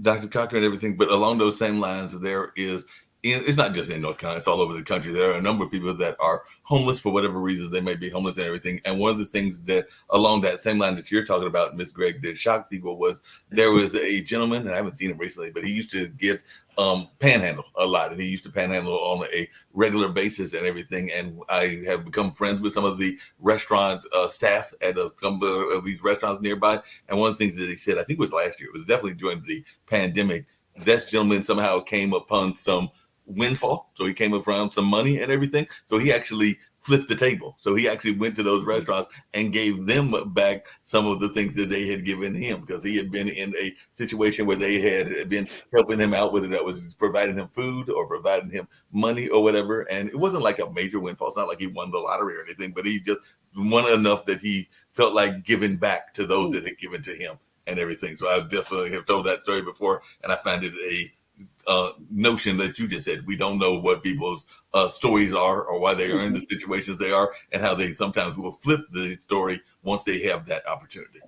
Speaker 1: Dr. Cochran and everything, but along those same lines, there is, it's not just in North Carolina, it's all over the country. There are a number of people that are homeless for whatever reasons. They may be homeless and everything. And one of the things that along that same line that you're talking about, Ms. Gregg, that shocked people was there was a gentleman, and I haven't seen him recently, but he used to get panhandle a lot, and he used to panhandle on a regular basis and everything. And I have become friends with some of the restaurant staff at some of these restaurants nearby. And one of the things that he said, I think it was last year, it was definitely during the pandemic, this gentleman somehow came upon some windfall. So he came around some money and everything. So he actually flipped the table. So he actually went to those restaurants and gave them back some of the things that they had given him, because he had been in a situation where they had been helping him out, whether that was providing him food or providing him money or whatever. And it wasn't like a major windfall. It's not like he won the lottery or anything, but he just won enough that he felt like giving back to those that had given to him and everything. So I definitely have told that story before, and I find it a notion that you just said. We don't know what people's stories are, or why they are in the situations they are, and how they sometimes will flip the story once they have that opportunity.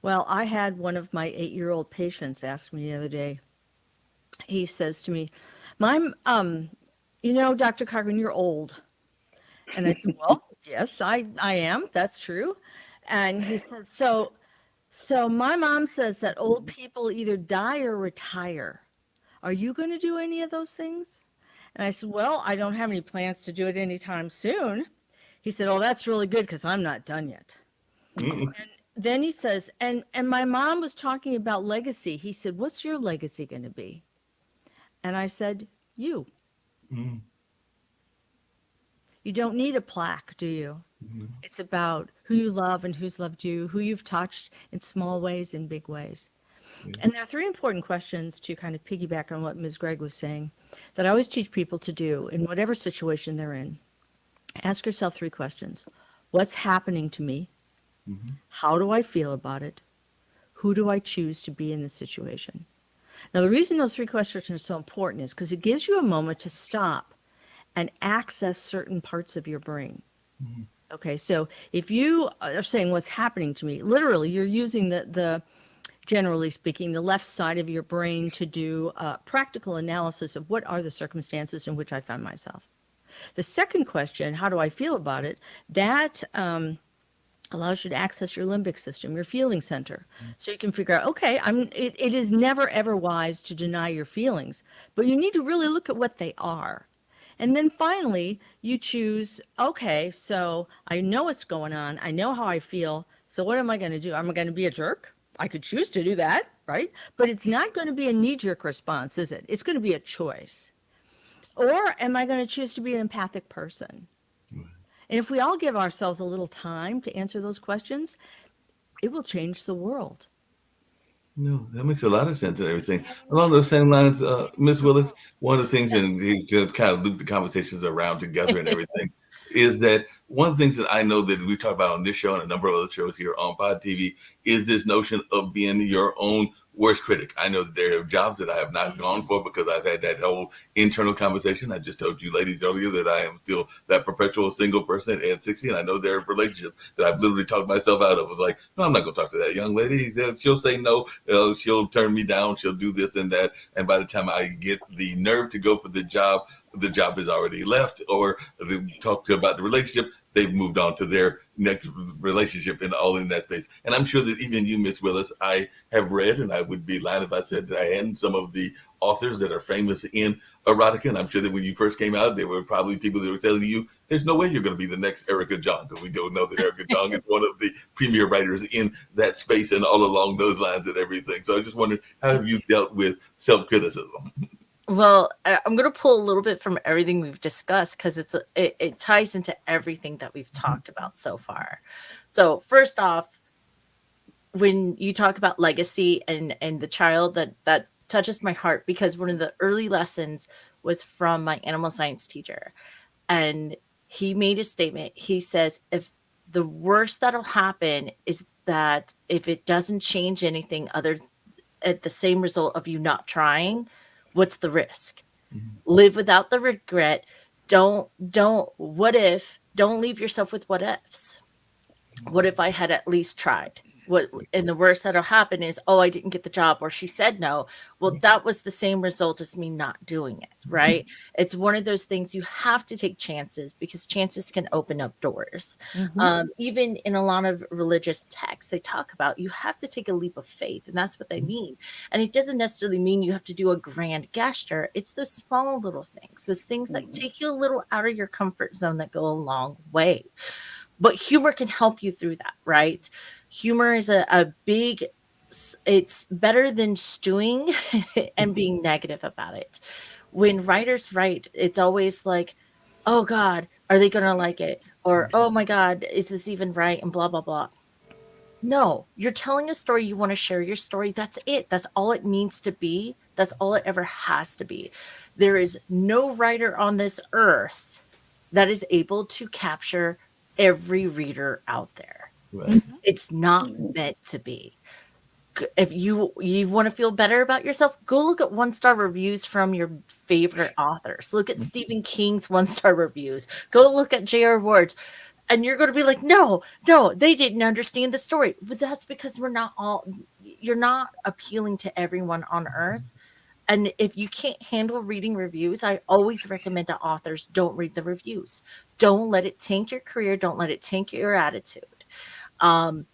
Speaker 2: Well, I had one of my 8-year-old patients ask me the other day. He says to me, Mom, you know, Dr. Cochran, you're old. And I said, well, yes, I am. That's true. And he said, so my mom says that old people either die or retire. Are you going to do any of those things? And I said, well, I don't have any plans to do it anytime soon. He said, oh, that's really good because I'm not done yet.
Speaker 1: Mm.
Speaker 2: Then he says, and my mom was talking about legacy. He said, what's your legacy going to be? And I said, you.
Speaker 1: Mm.
Speaker 2: You don't need a plaque, do you?
Speaker 1: Mhm.
Speaker 2: It's about who you love and who's loved you, who you've touched in small ways and big ways.
Speaker 1: Yeah.
Speaker 2: And there are three important questions to kind of piggyback on what Ms. Gregg was saying that I always teach people to do in whatever situation they're in. Ask yourself three questions. What's happening to me?
Speaker 1: Mhm.
Speaker 2: How do I feel about it? Who do I choose to be in this situation? Now, the reason those three questions are so important is because it gives you a moment to stop and access certain parts of your brain.
Speaker 1: Mhm.
Speaker 2: Okay, so if you are saying what's happening to me, literally, you're using the generally speaking, the left side of your brain to do practical analysis of what are the circumstances in which I find myself. The second question, how do I feel about it? That allows you to access your limbic system, your feeling center. So you can figure out, okay, it is never ever wise to deny your feelings, but you need to really look at what they are. And then finally, you choose, okay, so I know what's going on. I know how I feel. So what am I going to do? Am I going to be a jerk? I could choose to do that, right? But it's not going to be a knee-jerk response, is it? It's going to be a choice. Or am I going to choose to be an empathic person? And if we all give ourselves a little time to answer those questions, it will change the world.
Speaker 1: No, that makes a lot of sense and everything. Along those same lines, Ms. Willis, one of the things, and he just kind of loop the conversations around together and everything, is that one of the things that I know that we talk about on this show and a number of other shows here on Pod TV is this notion of being your own worst critic. I know that there are jobs that I have not gone for because I've had that whole internal conversation. I just told you ladies earlier that I am still that perpetual single person at 60, and I know there are relationships that I've literally talked myself out of. I was like, no, I'm not going to talk to that young lady. She'll say no. She'll turn me down. She'll do this and that. And by the time I get the nerve to go for the job is already left, or they talk to about the relationship, they've moved on to their next relationship and all in that space. And I'm sure that even you, Miss Willis, I have read, and I would be lying if I said that I hadn't, some of the authors that are famous in erotica. And I'm sure that when you first came out, there were probably people that were telling you, there's no way you're going to be the next Erica Jong, because we don't know that Erica Jong is one of the premier writers in that space and all along those lines and everything. So I just wondered, how have you dealt with self-criticism?
Speaker 3: Well, I'm going to pull a little bit from everything we've discussed because it ties into everything that we've talked about so far. So first off, when you talk about legacy and the child, that touches my heart, because one of the early lessons was from my animal science teacher. And he made a statement. He says, if the worst that'll happen is that if it doesn't change anything other at the same result of you not trying, what's the risk?
Speaker 1: Mhm.
Speaker 3: Live without the regret. Don't leave yourself with what ifs. What if I had at least tried? And the worst that'll happen is, oh, I didn't get the job, or she said no. Well, that was the same result as me not doing it, right? It's one of those things you have to take chances, because chances can open up doors. Even in a lot of religious texts, they talk about you have to take a leap of faith, and that's what they mean. And it doesn't necessarily mean you have to do a grand gesture. It's those small little things, those things that take you a little out of your comfort zone that go a long way. But humor can help you through that, right? Humor is a big, it's better than stewing and being negative about it. When writers write, it's always like, oh God, are they going to like it? Or, oh my God, is this even right? And blah, blah, blah. No, you're telling a story. You want to share your story. That's it. That's all it needs to be. That's all it ever has to be. There is no writer on this earth that is able to capture every reader out there.
Speaker 1: Right.
Speaker 3: It's not meant to be. If you want to feel better about yourself, go look at 1-star reviews from your favorite authors. Look at Stephen King's 1-star reviews. Go look at J.R. Ward's. And you're going to be like, no, they didn't understand the story. But that's because you're not appealing to everyone on earth. And if you can't handle reading reviews, I always recommend to authors don't read the reviews. Don't let it tank your career. Don't let it tank your attitude. Um,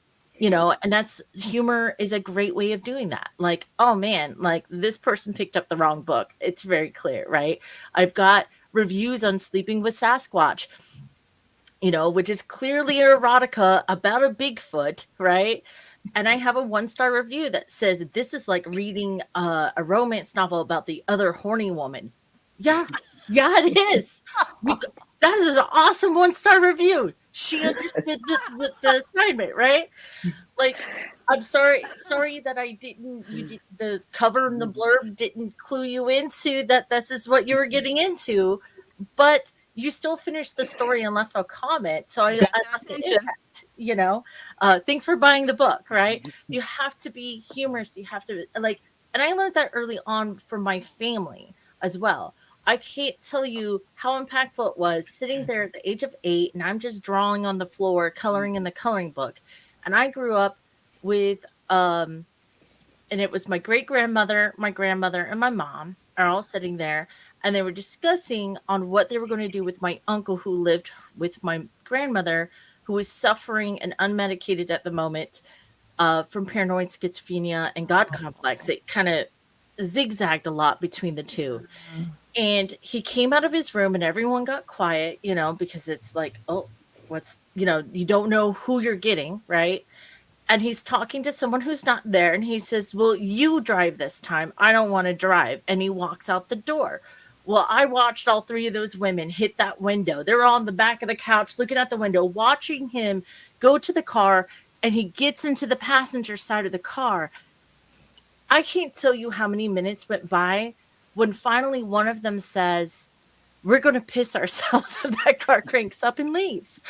Speaker 3: and that's humor is a great way of doing that. Like, oh man, like this person picked up the wrong book. It's very clear, right? I've got reviews on Sleeping with Sasquatch, which is clearly erotica about a Bigfoot, right? And I have a 1-star review that says this is like reading a romance novel about the other horny woman. Yeah, it is. That is an awesome 1-star review. She understood the assignment, right? Like, I'm sorry that the cover and the blurb didn't clue you into that this is what you were getting into, but you still finished the story and left a comment. So I left the impact, thanks for buying the book, right? You have to be humorous. You have to and I learned that early on from my family as well. I can't tell you how impactful it was sitting there at the age of 8 and I'm just drawing on the floor, coloring in the coloring book. And I grew up with, and it was my great-grandmother, my grandmother, and my mom are all sitting there, and they were discussing on what they were going to do with my uncle who lived with my grandmother, who was suffering and unmedicated at the moment from paranoid schizophrenia and God complex. It kind of zigzagged a lot between the two. And he came out of his room and everyone got quiet, because it's like, oh, you don't know who you're getting, right? And he's talking to someone who's not there. And he says, well, you drive this time. I don't want to drive. And he walks out the door. Well, I watched all 3 of those women hit that window. They're on the back of the couch looking at the window, watching him go to the car. And he gets into the passenger side of the car. I can't tell you how many minutes went by when finally one of them says, we're going to piss ourselves if that car cranks up and leaves.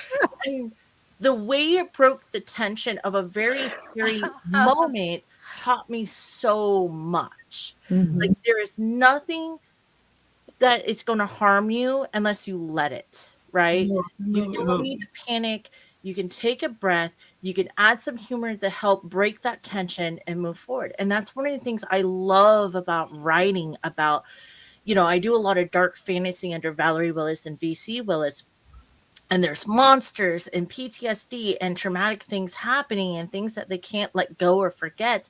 Speaker 3: And the way it broke the tension of a very scary moment taught me so much. Like, there is nothing that is going to harm you unless you let it, right? You don't need to panic. You can take a breath. You can add some humor to help break that tension and move forward. And that's one of the things I love about writing about. I do a lot of dark fantasy under Valerie Willis and VC Willis. And there's monsters and PTSD and traumatic things happening and things that they can't let go or forget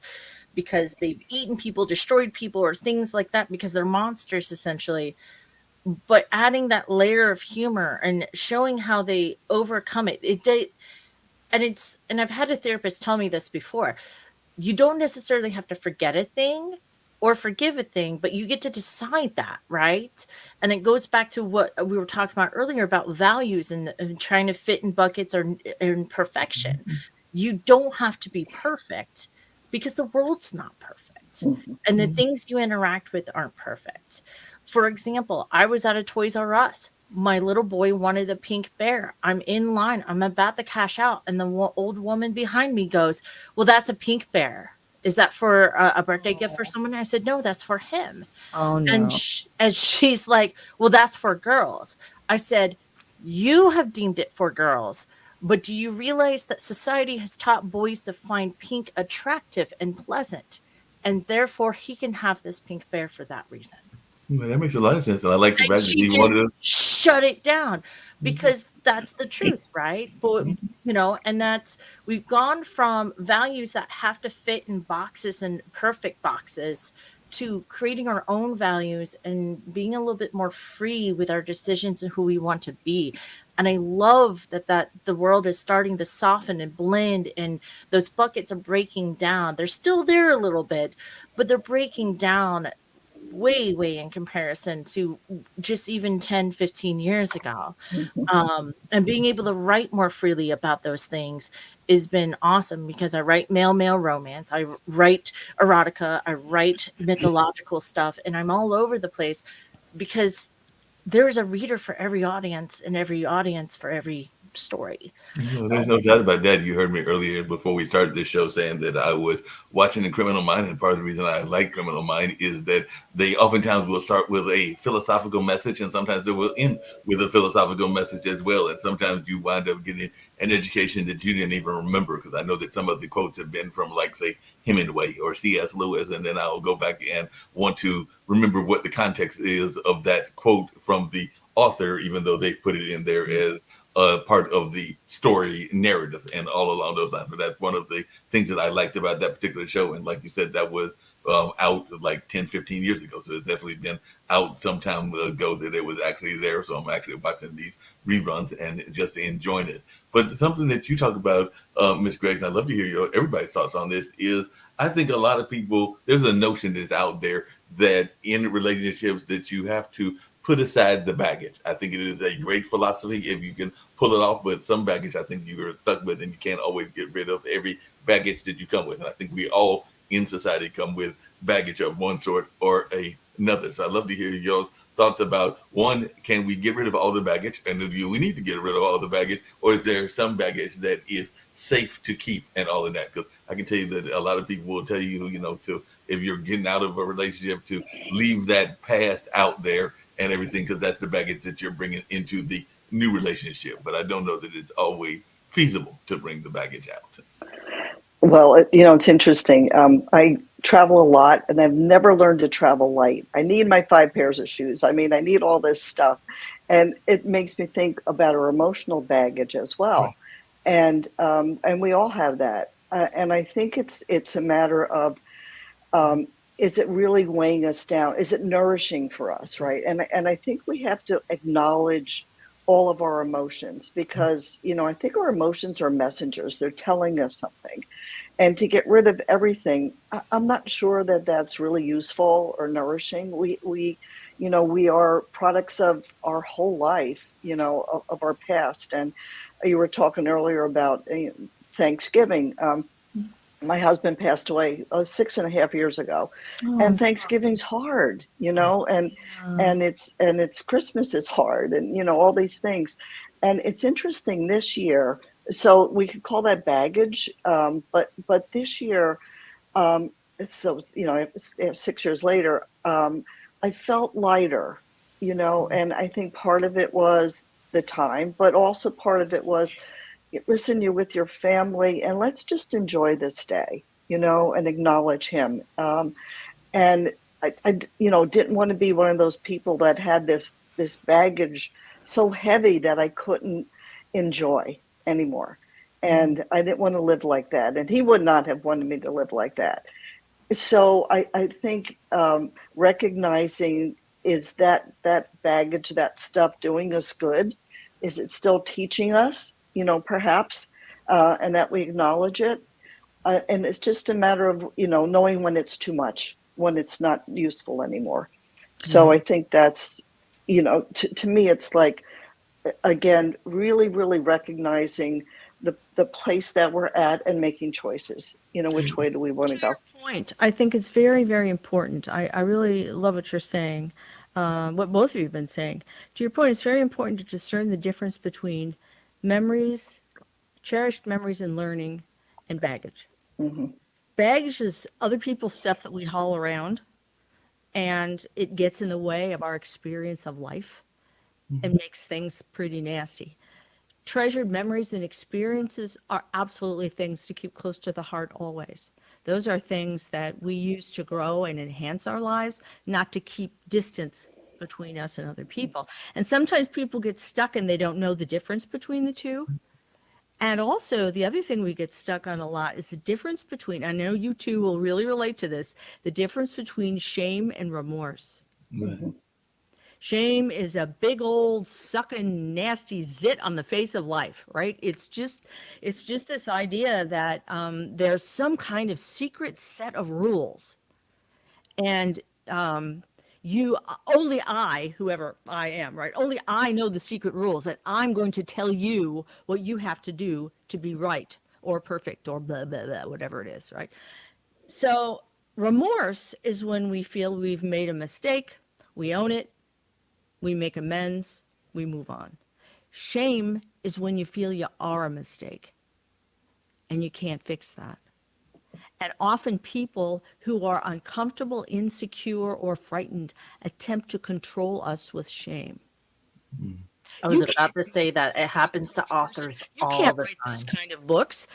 Speaker 3: because they've eaten people, destroyed people, or things like that because they're monsters essentially. But adding that layer of humor and showing how they overcome it, and I've had a therapist tell me this before. You don't necessarily have to forget a thing or forgive a thing, but you get to decide that, right? And it goes back to what we were talking about earlier about values and trying to fit in buckets or in perfection. You don't have to be perfect because the world's not perfect. And the things you interact with aren't perfect. For example, I was at a Toys R Us. My little boy wanted a pink bear. I'm in line. I'm about to cash out. And the old woman behind me goes, well, that's a pink bear. Is that for a birthday gift for someone? I said, no, that's for him.
Speaker 2: Oh, no.
Speaker 3: And she's like, well, that's for girls. I said, you have deemed it for girls. But do you realize that society has taught boys to find pink attractive and pleasant? And therefore, he can have this pink bear for that reason.
Speaker 1: That makes a lot of sense. And I like the
Speaker 3: And
Speaker 1: fact that
Speaker 3: she
Speaker 1: you
Speaker 3: just
Speaker 1: wanted to.
Speaker 3: shut it down because that's the truth, right? But and we've gone from values that have to fit in boxes and perfect boxes to creating our own values and being a little bit more free with our decisions and who we want to be. And I love that the world is starting to soften and blend, and those buckets are breaking down. They're still there a little bit, but they're breaking down way in comparison to just even 10, 15 years ago. And being able to write more freely about those things has been awesome because I write male romance, I write erotica, I write mythological stuff, and I'm all over the place because there's a reader for every audience and every audience for every story.
Speaker 1: No, there's no doubt about that. You heard me earlier before we started this show saying that I was watching the Criminal Mind, and part of the reason I like Criminal Mind is that they oftentimes will start with a philosophical message, and sometimes they will end with a philosophical message as well. And sometimes you wind up getting an education that you didn't even remember, because I know that some of the quotes have been from, like, say, Hemingway or C.S. Lewis, and then I'll go back and want to remember what the context is of that quote from the author, even though they put it in there as part of the story narrative and all along those lines. But that's one of the things that I liked about that particular show. And like you said, that was out like 10, 15 years ago. So it's definitely been out some time ago that it was actually there. So I'm actually watching these reruns and just enjoying it. But something that you talk about, Ms. Gregg, and I'd love to hear everybody's thoughts on this, is I think a lot of people, there's a notion that's out there that in relationships that you have to put aside the baggage. I think it is a great philosophy if you can pull it off, but some baggage I think you're stuck with, and you can't always get rid of every baggage that you come with. And I think we all in society come with baggage of one sort or another. So I'd love to hear your thoughts about, one, can we get rid of all the baggage? And do we need to get rid of all the baggage? Or is there some baggage that is safe to keep and all of that? Because I can tell you that a lot of people will tell you, to, if you're getting out of a relationship, to leave that past out there and everything, because that's the baggage that you're bringing into the new relationship. But I don't know that it's always feasible to bring the baggage out.
Speaker 4: Well, it's interesting. I travel a lot, and I've never learned to travel light. I need my 5 pairs of shoes. I mean, I need all this stuff. And it makes me think about our emotional baggage as well. Right. And we all have that. And I think it's a matter of, is it really weighing us down? Is it nourishing for us, right? And I think we have to acknowledge all of our emotions, because, I think our emotions are messengers. They're telling us something. And to get rid of everything, I'm not sure that that's really useful or nourishing. We are products of our whole life, of our past. And you were talking earlier about Thanksgiving. My husband passed away 6.5 years ago, and Thanksgiving's hard, and it's Christmas is hard, and all these things. And it's interesting this year. So we could call that baggage, but this year, so 6 years later, I felt lighter, and I think part of it was the time, but also part of it was, listen, you're with your family, and let's just enjoy this day, and acknowledge him. And I didn't want to be one of those people that had this baggage so heavy that I couldn't enjoy anymore. And I didn't want to live like that. And he would not have wanted me to live like that. So I think recognizing, is that baggage, that stuff doing us good? Is it still teaching us? Perhaps, and that we acknowledge it. And it's just a matter of, knowing when it's too much, when it's not useful anymore. So I think that's, to me, it's like, again, really, really recognizing the place that we're at and making choices. Which way do we want to go?
Speaker 2: Your point, I think, is very, very important. I really love what you're saying, what both of you have been saying. To your point, it's very important to discern the difference between memories, cherished memories and learning, and baggage.
Speaker 4: Mm-hmm.
Speaker 2: Baggage is other people's stuff that we haul around, and it gets in the way of our experience of life and makes things pretty nasty. Treasured memories and experiences are absolutely things to keep close to the heart always. Those are things that we use to grow and enhance our lives, not to keep distance between us and other people. And sometimes people get stuck and they don't know the difference between the two. And also, the other thing we get stuck on a lot is the difference between, I know you two will really relate to this, the difference between shame and remorse.
Speaker 1: Mm-hmm.
Speaker 2: Shame is a big old sucking nasty zit on the face of life, right? It's just this idea that there's some kind of secret set of rules, and whoever I am, right? Only I know the secret rules, that I'm going to tell you what you have to do to be right or perfect or blah, blah, blah, whatever it is, right? So remorse is when we feel we've made a mistake, we own it, we make amends, we move on. Shame is when you feel you are a mistake and you can't fix that. And often people who are uncomfortable, insecure, or frightened attempt to control us with shame.
Speaker 3: I was
Speaker 2: You
Speaker 3: about
Speaker 2: can't
Speaker 3: to
Speaker 2: be
Speaker 3: say
Speaker 2: this
Speaker 3: that it
Speaker 2: kind
Speaker 3: happens to
Speaker 2: of person.
Speaker 3: authors
Speaker 2: You
Speaker 3: all
Speaker 2: can't
Speaker 3: the
Speaker 2: write those
Speaker 3: time.
Speaker 2: kind of books.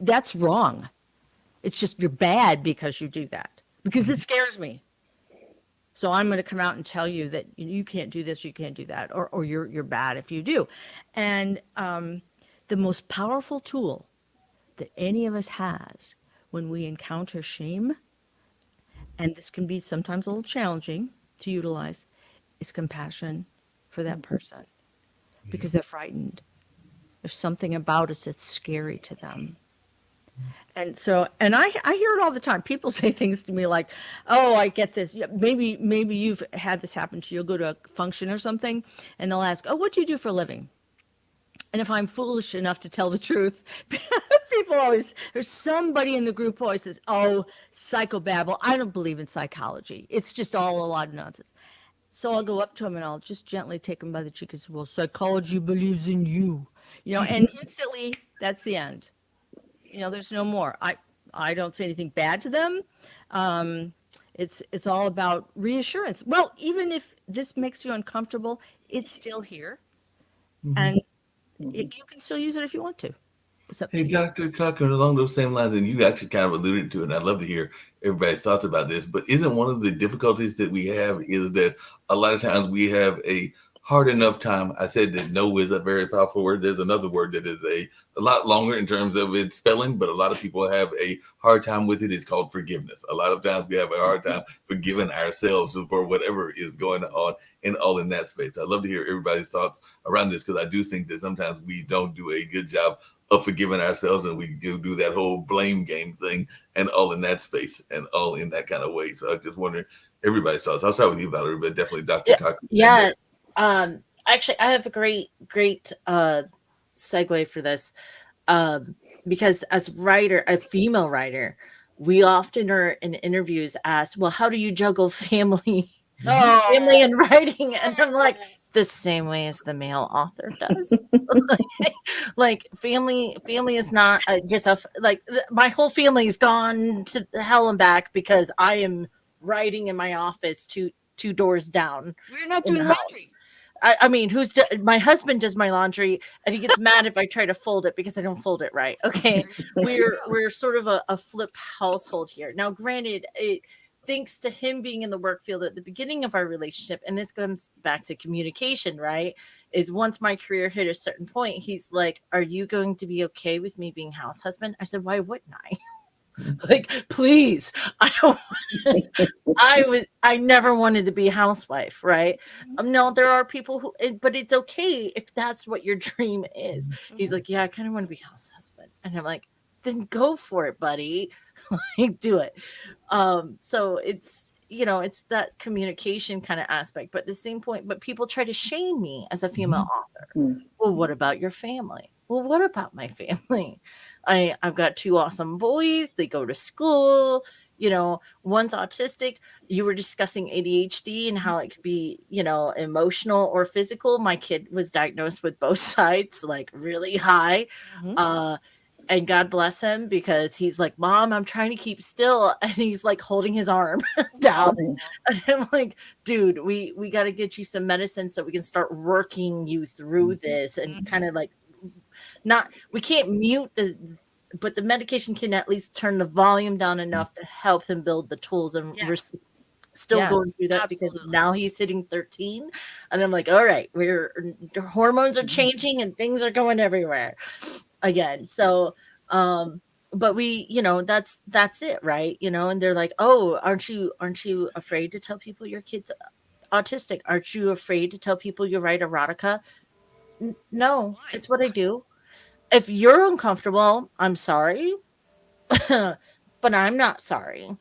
Speaker 2: That's wrong. It's just you're bad because you do that. Because it scares me. So I'm going to come out and tell you that you can't do this, you can't do that, or you're bad if you do. And the most powerful tool that any of us has when we encounter shame, and this can be sometimes a little challenging to utilize, is compassion for that person because they're frightened. There's something about us that's scary to them. And so, and I hear it all the time. People say things to me like, "Oh, I get this. Yeah, maybe you've had this happen to you. You'll go to a function or something, and they'll ask, 'Oh, what do you do for a living?'" And if I'm foolish enough to tell the truth, people always, there's somebody in the group who always says, "Oh, psychobabble. I don't believe in psychology. It's just all a lot of nonsense." So I'll go up to him and I'll just gently take him by the cheek and say, "Well, psychology believes in you." And instantly that's the end. There's no more. I don't say anything bad to them. It's all about reassurance. Well, even if this makes you uncomfortable, it's still here, and you can still use it if you want to. It's up
Speaker 1: Hey,
Speaker 2: to you.
Speaker 1: Dr. Cochran, along those same lines, and you actually kind of alluded to it, and I'd love to hear everybody's thoughts about this, but isn't one of the difficulties that we have is that a lot of times we have a hard enough time. I said that no is a very powerful word. There's another word that is a lot longer in terms of its spelling, but a lot of people have a hard time with it. It's called forgiveness. A lot of times we have a hard time forgiving ourselves for whatever is going on and all in that space. I'd love to hear everybody's thoughts around this because I do think that sometimes we don't do a good job of forgiving ourselves, and we do that whole blame game thing and all in that space and all in that kind of way. So I just wondering everybody's thoughts. I'll start with you, Valerie, but definitely Dr. Cochran.
Speaker 3: Yeah. Actually, I have a great segue for this, because as a female writer, we often are in interviews asked, "Well, how do you juggle family and writing?" And I'm like, the same way as the male author does. Like family is not just my whole family's gone to hell and back because I am writing in my office two doors down.
Speaker 2: We're not
Speaker 3: in the
Speaker 2: doing
Speaker 3: house.
Speaker 2: laundry.
Speaker 3: I mean, my husband does my laundry, and he gets mad if I try to fold it because I don't fold it right. Okay, we're sort of a flipped household here. Now, granted, thanks to him being in the work field at the beginning of our relationship, and this comes back to communication, right? Is once my career hit a certain point, he's like, "Are you going to be okay with me being house husband?" I said, "Why wouldn't I?" Like, please, I don't. I never wanted to be a housewife, right? No, there are people but it's okay if that's what your dream is. He's like, "Yeah, I kind of want to be house husband," and I'm like, "Then go for it, buddy." Like, do it. So it's that communication kind of aspect, but at the same point, but people try to shame me as a female author. Well, what about your family? Well, what about my family? I've got two awesome boys. They go to school. One's autistic. You were discussing ADHD and how it could be, emotional or physical. My kid was diagnosed with both sides, like really high. And God bless him because he's like, "Mom, I'm trying to keep still." And he's like holding his arm down. And I'm like, "Dude, we got to get you some medicine so we can start working you through this." And kind of like, we can't mute but the medication can at least turn the volume down enough to help him build the tools. And we're still going through that because now he's hitting 13. And I'm like, all right, hormones are changing and things are going everywhere again. So, but that's it, right? And they're like, "Oh, aren't you afraid to tell people your kid's autistic? Aren't you afraid to tell people you write erotica?" No, it's what I do. If you're uncomfortable, I'm sorry, but I'm not sorry.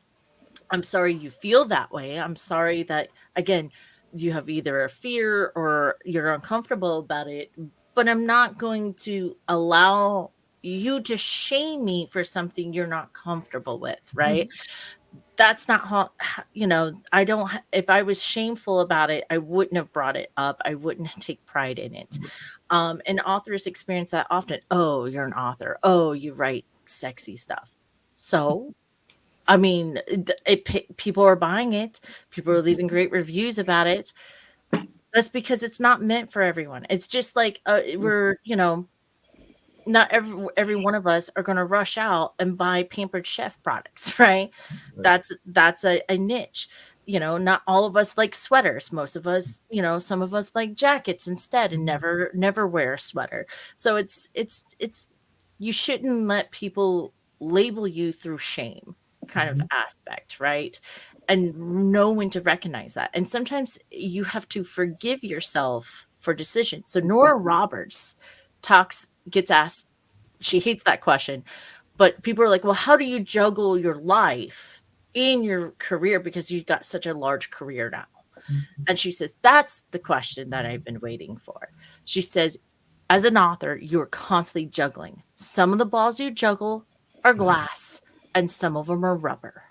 Speaker 3: I'm sorry you feel that way. I'm sorry that, again, you have either a fear or you're uncomfortable about it, but I'm not going to allow you to shame me for something you're not comfortable with, right? that's not how, I don't, if I was shameful about it, I wouldn't have brought it up. I wouldn't take pride in it. And authors experience that often. Oh, you're an author. Oh, you write sexy stuff. So, I mean, people are buying it. People are leaving great reviews about it. That's because it's not meant for everyone. It's just like we're, not every one of us are going to rush out and buy Pampered Chef products, right? That's a niche. Not all of us like sweaters. Most of us, some of us like jackets instead, and never wear a sweater. So it's you shouldn't let people label you through shame kind of aspect, right? And know when to recognize that. And sometimes you have to forgive yourself for decisions. So Nora Roberts gets asked, she hates that question, but people are like, well, how do you juggle your life in your career because you've got such a large career now? And she says, that's the question that I've been waiting for. She says, as an author, you're constantly juggling. Some of the balls you juggle are glass and some of them are rubber.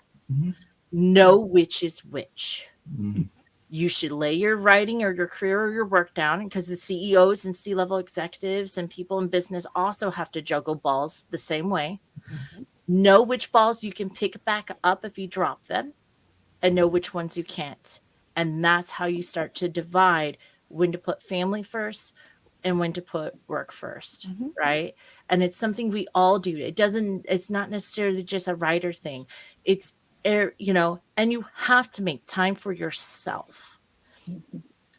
Speaker 3: Know which is which. You should lay your writing or your career or your work down, because the CEOs and C-level executives and people in business also have to juggle balls the same way. Know which balls you can pick back up if you drop them, and know which ones you can't. And that's how you start to divide when to put family first and when to put work first, right? And it's something we all do. It's not necessarily just a writer thing. It's, and you have to make time for yourself.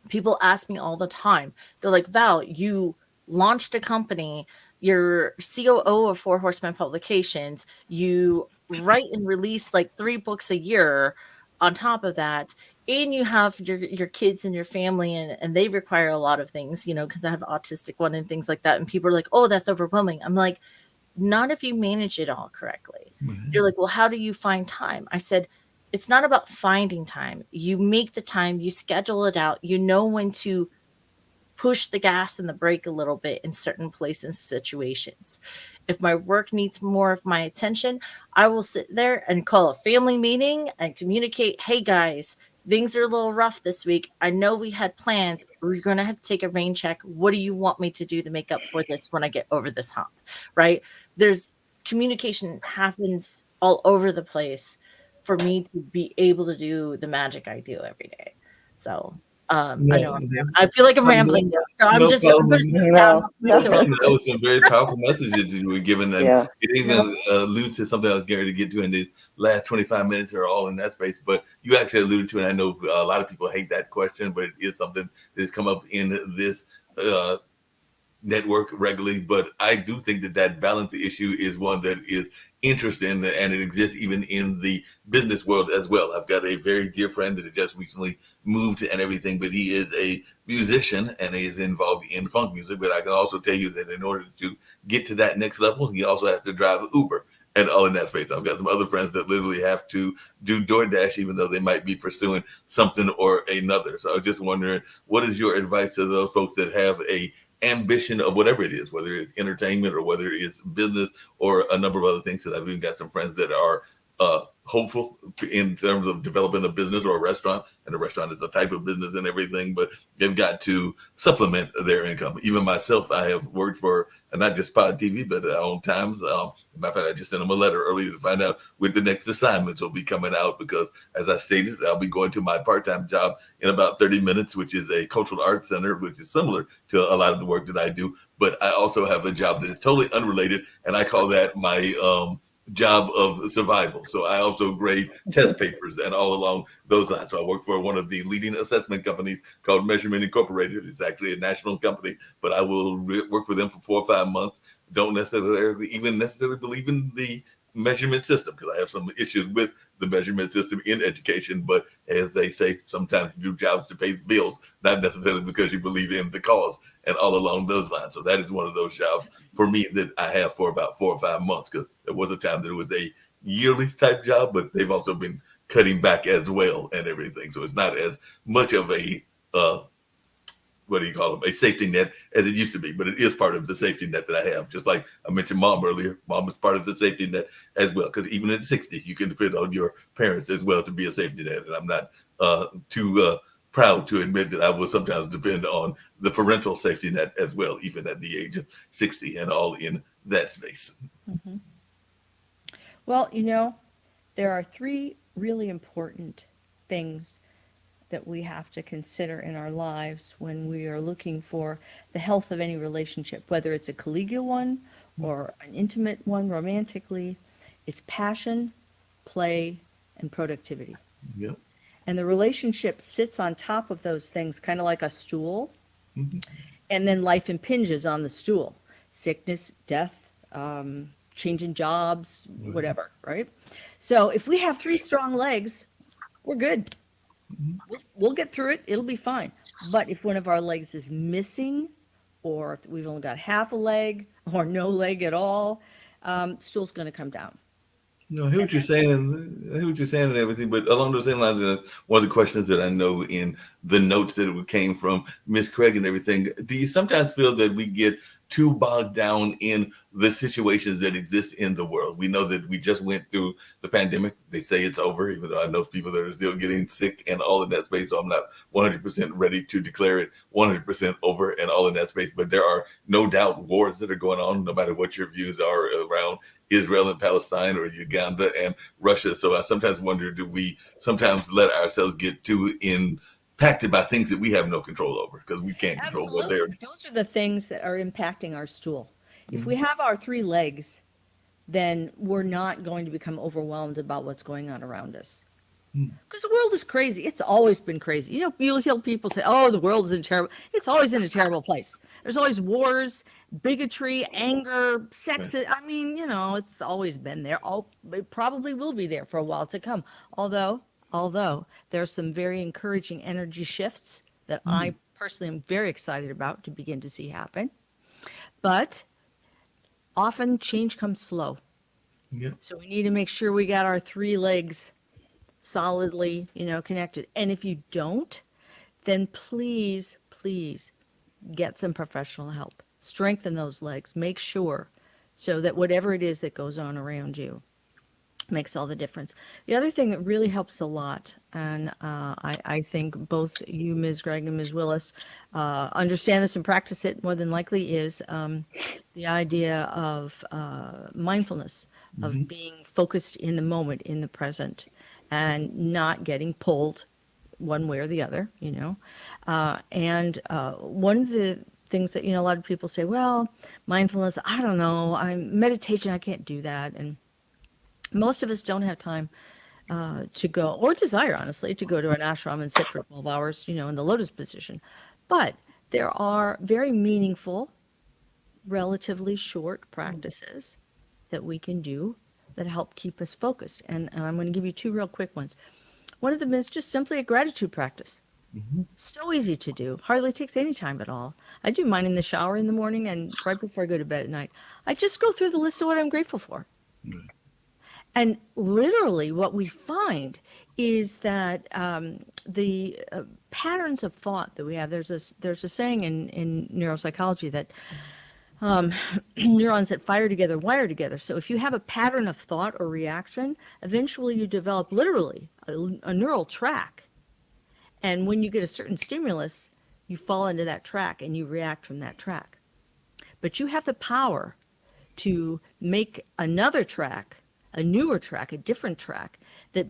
Speaker 3: People ask me all the time. They're like, Val, you launched a company, you're COO of Four Horsemen Publications, you write and release like 3 books a year on top of that, and you have your kids and your family, and they require a lot of things, because I have an autistic one and things like that. And people are like, oh, that's overwhelming. I'm like, not if you manage it all correctly. You're like, well, how do you find time? I said, it's not about finding time. You make the time, you schedule it out, you know when to push the gas and the brake a little bit in certain places and situations. If my work needs more of my attention, I will sit there and call a family meeting and communicate, hey guys, things are a little rough this week. I know we had plans. We're going to have to take a rain check. What do you want me to do to make up for this when I get over this hump? Right? There's communication happens all over the place for me to be able to do the magic I do every day. So I know I feel like I'm rambling now. So I'm just
Speaker 1: problem.
Speaker 4: No.
Speaker 1: That was some very powerful messages you were giving, and
Speaker 4: Yeah.
Speaker 1: it even alludes to something I was getting to get to in these last 25 minutes, are all in that space. But you actually alluded to, and I know a lot of people hate that question, but it is something that has come up in this network regularly. But I do think that balance issue is one that is interesting, and it exists even in the business world as well. I've got a very dear friend that just recently moved and everything, but he is a musician and he is involved in funk music. But I can also tell you that in order to get to that next level, he also has to drive Uber and all in that space. I've got some other friends that literally have to do DoorDash, even though they might be pursuing something or another. So I was just wondering, what is your advice to those folks that have a ambition of whatever it is, whether it's entertainment or whether it's business or a number of other things? Because I've even got some friends that are hopeful in terms of developing a business or a restaurant, and a restaurant is a type of business and everything, but they've got to supplement their income. Even myself, I have worked for not just Pod TV, but on Times. Matter of fact, I just sent them a letter earlier to find out when the next assignments will be coming out, because as I stated, I'll be going to my part-time job in about 30 minutes, which is a cultural arts center, which is similar to a lot of the work that I do. But I also have a job that is totally unrelated, and I call that my job of survival. So I also grade test papers and all along those lines. So I work for one of the leading assessment companies called Measurement Incorporated. It's actually a national company, but I will work for them for 4 or 5 months. Don't necessarily believe in the measurement system, because I have some issues with the measurement system in education. But as they say, sometimes you do jobs to pay the bills, not necessarily because you believe in the cause, and all along those lines. So that is one of those jobs for me that I have for about 4 or 5 months, because there was a time that it was a yearly type job, but they've also been cutting back as well and everything. So it's not as much of a what do you call them, a safety net as it used to be, but it is part of the safety net that I have. Just like I mentioned mom earlier, mom is part of the safety net as well, because even at 60, you can depend on your parents as well to be a safety net. And I'm not too proud to admit that I will sometimes depend on the parental safety net as well, even at the age of 60 and all in that space.
Speaker 2: Mhm. Well, you know, there are three really important things that we have to consider in our lives when we are looking for the health of any relationship, whether it's a collegial one or an intimate one romantically. It's passion, play, and productivity.
Speaker 1: Yep.
Speaker 2: And the relationship sits on top of those things, kind of like a stool,
Speaker 1: Mhm.
Speaker 2: and then life impinges on the stool. Sickness, death, changing jobs, whatever, right? So if we have three strong legs, we're good. We'll get through it. It'll be fine. But if one of our legs is missing, or if we've only got half a leg or no leg at all, stool's going to come down.
Speaker 1: No, I hear what you're saying. I hear what you're saying and everything, but along those same lines, one of the questions that I know in the notes that came from Miss Craig and everything, do you sometimes feel that we get too bogged down in the situations that exist in the world? We know that we just went through the pandemic. They say it's over, even though I know people that are still getting sick and all in that space. So I'm not 100% ready to declare it 100% over and all in that space. But there are no doubt wars that are going on, no matter what your views are around Israel and Palestine or Uganda and Russia. So I sometimes wonder, do we sometimes let ourselves get too impacted by things that we have no control over, because we can't control what they're.
Speaker 2: Absolutely. Those are the things that are impacting our stool. If we have our three legs, then we're not going to become overwhelmed about what's going on around us. Because the world is crazy. It's always been crazy. You know, you'll hear people say, oh, the world is in terrible. It's always in a terrible place. There's always wars, bigotry, anger, sex. I mean, you know, it's always been there. It probably will be there for a while to come. Although there's some very encouraging energy shifts that I personally am very excited about to begin to see happen. But often change comes slow.
Speaker 1: Yeah.
Speaker 2: So we need to make sure we got our three legs solidly, you know, connected. And if you don't, then please get some professional help. Strengthen those legs. Make sure so that whatever it is that goes on around you makes all the difference. The other thing that really helps a lot, and I think both you, Ms. Gregg, and Ms. Willis, understand this and practice it more than likely, is the idea of mindfulness, of being focused in the moment, in the present, and not getting pulled one way or the other, you know. And one of the things that, you know, a lot of people say, well, mindfulness, I don't know, meditation, I can't do that. And most of us don't have time to go, or desire, honestly, to go to an ashram and sit for 12 hours, you know, in the lotus position. But there are very meaningful, relatively short practices that we can do that help keep us focused. And I'm going to give you two real quick ones. One of them is just simply a gratitude practice. So easy to do. Hardly takes any time at all. I do mine in the shower in the morning and right before I go to bed at night. I just go through the list of what I'm grateful for. And literally what we find is that the patterns of thought that we have, there's a saying in neuropsychology that neurons that fire together wire together. So if you have a pattern of thought or reaction, eventually you develop literally a neural track. And when you get a certain stimulus, you fall into that track and you react from that track. But you have the power to make another track, a newer track, a different track that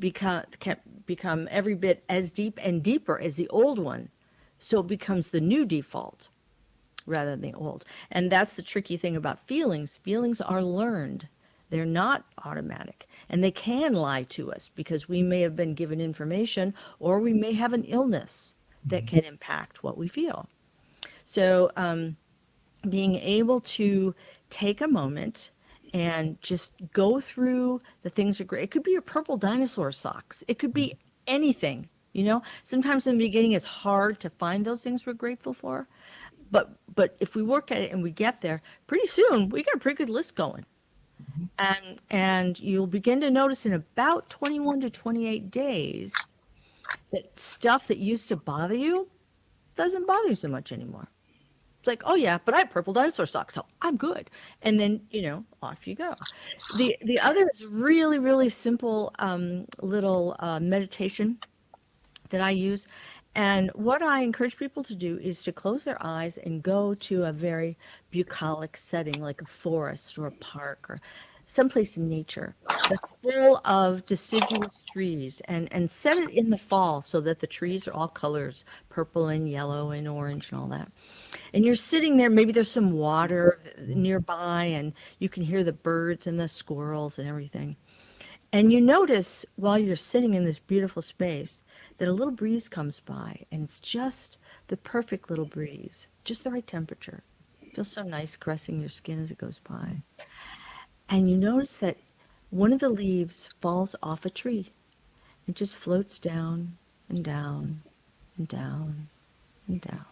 Speaker 2: can become every bit as deep and deeper as the old one. So it becomes the new default rather than the old. And that's the tricky thing about feelings. Feelings are learned. They're not automatic. And they can lie to us because we may have been given information or we may have an illness that can impact what we feel. So being able to take a moment and just go through the things that are great. It could be your purple dinosaur socks. It could be anything, you know. Sometimes in the beginning it's hard to find those things we're grateful for. But if we work at it and we get there, pretty soon we got a pretty good list going. And you'll begin to notice in about 21 to 28 days that stuff that used to bother you doesn't bother you so much anymore. It's like, oh yeah, but I have purple dinosaur socks, so I'm good. And then, off you go. The other is really, really simple little meditation that I use. And what I encourage people to do is to close their eyes and go to a very bucolic setting, like a forest or a park or someplace in nature that's full of deciduous trees, and set it in the fall so that the trees are all colors, purple and yellow and orange and all that. And you're sitting there, maybe there's some water nearby, and you can hear the birds and the squirrels and everything. And you notice while you're sitting in this beautiful space that a little breeze comes by, and it's just the perfect little breeze, just the right temperature. It feels so nice caressing your skin as it goes by. And you notice that one of the leaves falls off a tree. It just floats down and down and down and down.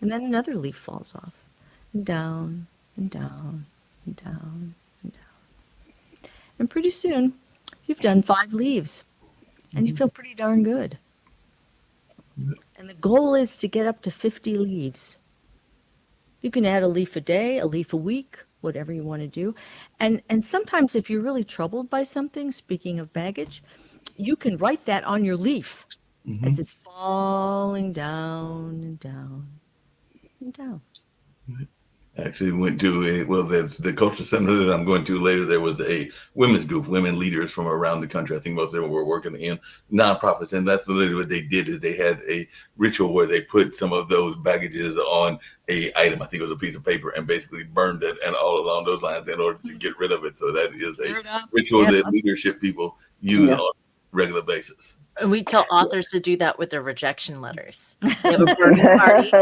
Speaker 2: And then another leaf falls off, and down and down and down and down. And pretty soon, you've done 5 leaves, and you feel pretty darn good. And the goal is to get up to 50 leaves. You can add a leaf a day, a leaf a week, whatever you want to do. And sometimes if you're really troubled by something, speaking of baggage, you can write that on your leaf as it's falling down and down and down.
Speaker 1: I actually went to the culture center that I'm going to later. There was a women's group, women leaders from around the country. I think most of them were working in nonprofits, and that's literally what they did. Is they had a ritual where they put some of those baggages on a item. I think it was a piece of paper, and basically burned it, and all along those lines in order to get rid of it. So that is a ritual that leadership people use on a regular basis.
Speaker 3: And we tell authors to do that with their rejection letters. They have a burning party.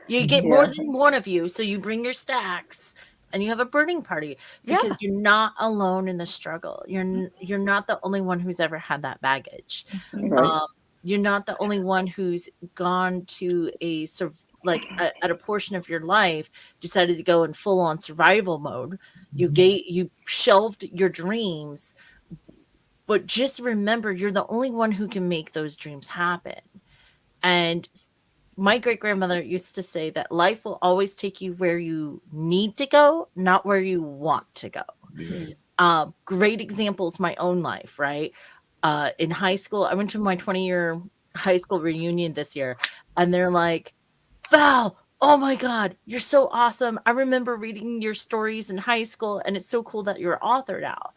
Speaker 3: You get more than one of you, so you bring your stacks and you have a burning party because you're not alone in the struggle. You're not the only one who's ever had that baggage.
Speaker 4: Right.
Speaker 3: You're not the only one who's gone to at a portion of your life decided to go in full on survival mode. You shelved your dreams, but just remember you're the only one who can make those dreams happen. And my great-grandmother used to say that life will always take you where you need to go, not where you want to go.
Speaker 1: Yeah.
Speaker 3: Great examples, my own life, right? In high school, I went to my 20-year high school reunion this year, and they're like, Val, oh my God, you're so awesome. I remember reading your stories in high school, and it's so cool that you're an author now.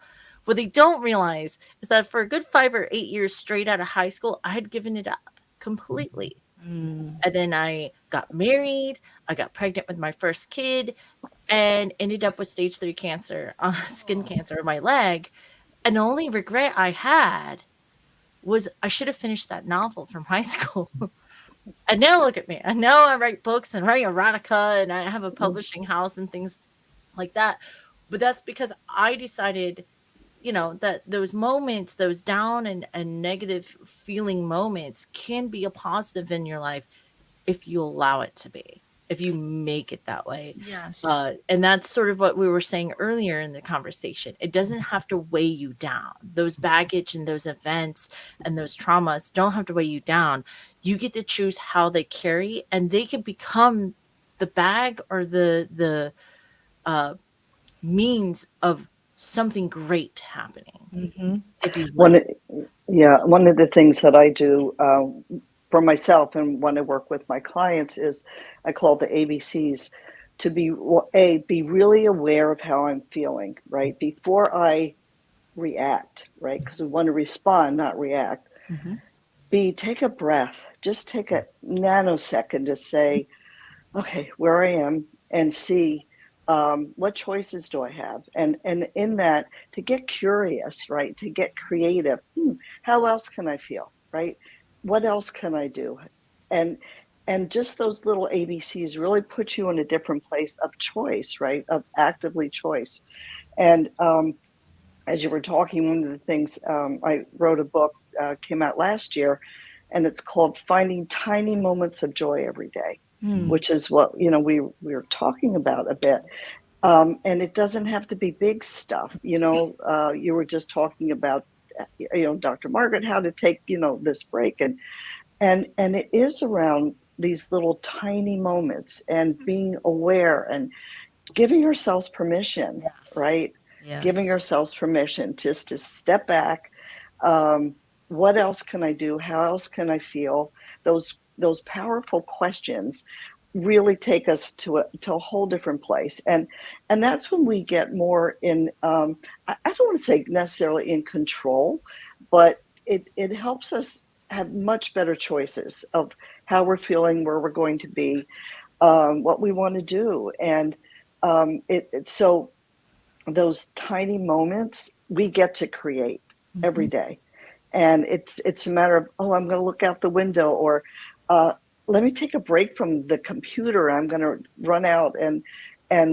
Speaker 3: What they don't realize is that for a good 5 or 8 years straight out of high school, I had given it up completely. And then I got married, I got pregnant with my first kid, and ended up with stage 3 cancer, skin cancer in my leg. And the only regret I had was I should have finished that novel from high school. And now look at me. And now I write books and write erotica, and I have a publishing house and things like that. But that's because I decided, that those moments, those down and negative feeling moments can be a positive in your life if you allow it to be, if you make it that way.
Speaker 2: Yes.
Speaker 3: And that's sort of what we were saying earlier in the conversation. It doesn't have to weigh you down. Those baggage and those events and those traumas don't have to weigh you down. You get to choose how they carry, and they can become the bag or the means of something great happening. If you
Speaker 4: one of the things that I do for myself and when I work with my clients is I call the ABCs to be really aware of how I'm feeling, right? Before I react, right? Because we want to respond, not react. B, take a breath. Just take a nanosecond to say, okay, where I am, and C, what choices do I have? And in that, to get curious, right? To get creative. How else can I feel, right? What else can I do? And just those little ABCs really put you in a different place of choice, right? Of actively choice. And as you were talking, one of the things, I wrote a book, came out last year, and it's called Finding Tiny Moments of Joy Every Day. Which is what we were talking about a bit, and it doesn't have to be big stuff. You were just talking about, Dr. Margaret, how to take this break, and it is around these little tiny moments and being aware and giving ourselves permission,
Speaker 2: Yes.
Speaker 4: right?
Speaker 2: Yes.
Speaker 4: Giving ourselves permission just to step back. What else can I do? How else can I feel? Those powerful questions really take us to a whole different place, and that's when we get more in. I don't want to say necessarily in control, but it helps us have much better choices of how we're feeling, where we're going to be, what we want to do, and so those tiny moments we get to create every day. And it's a matter of, oh, I'm going to look out the window, or let me take a break from the computer. I'm going to run out and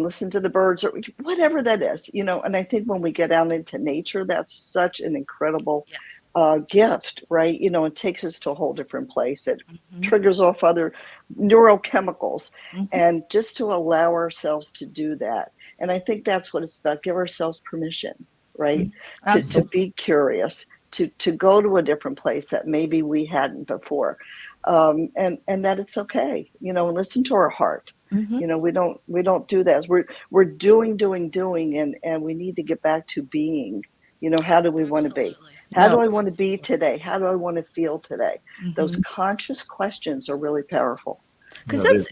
Speaker 4: listen to the birds, or whatever that is, And I think when we get out into nature, that's such an incredible gift, right? It takes us to a whole different place. It triggers off other neurochemicals, and just to allow ourselves to do that. And I think that's what it's about. Give ourselves permission, right? To be curious, to go to a different place that maybe we hadn't before, and that it's okay, and listen to our heart. We don't do that. We're doing, and we need to get back to being. How do we want to be? How do I want to be today? How do I want to feel today? Those conscious questions are really powerful.
Speaker 2: Because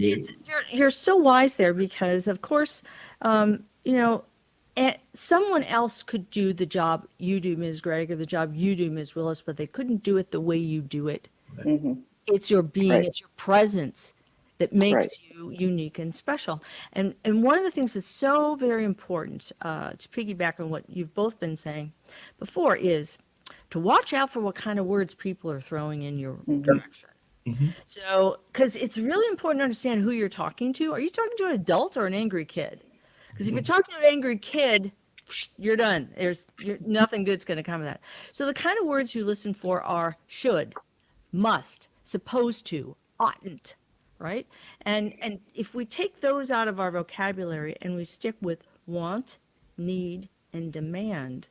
Speaker 2: you're so wise there, because of course, someone else could do the job you do, Ms. Gregg, or the job you do, Ms. Willis, but they couldn't do it the way you do it. It's your being, it's your presence that makes you unique and special. And one of the things that's so very important, to piggyback on what you've both been saying before, is to watch out for what kind of words people are throwing in your direction. So, because it's really important to understand who you're talking to. Are you talking to an adult or an angry kid? Because if you're talking to an angry kid, you're done. Nothing good's going to come of that. So the kind of words you listen for are should, must, supposed to, oughtn't, right? And if we take those out of our vocabulary and we stick with want, need, and demand,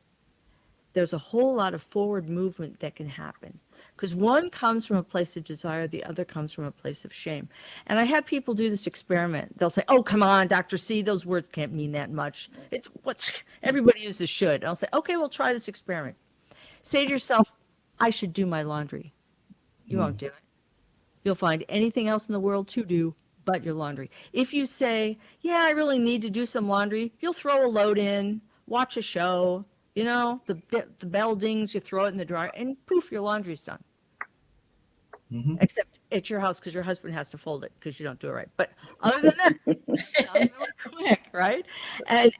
Speaker 2: there's a whole lot of forward movement that can happen. Because one comes from a place of desire, the other comes from a place of shame. And I have people do this experiment. They'll say, oh, come on, Dr. C, those words can't mean that much. Everybody uses should. And I'll say, okay, we'll try this experiment. Say to yourself, I should do my laundry. You won't do it. You'll find anything else in the world to do but your laundry. If you say, yeah, I really need to do some laundry, you'll throw a load in, watch a show, the bell dings, you throw it in the dryer, and poof, your laundry's done. Except at your house, because your husband has to fold it because you don't do it right. But other than that, it's done really quick, right?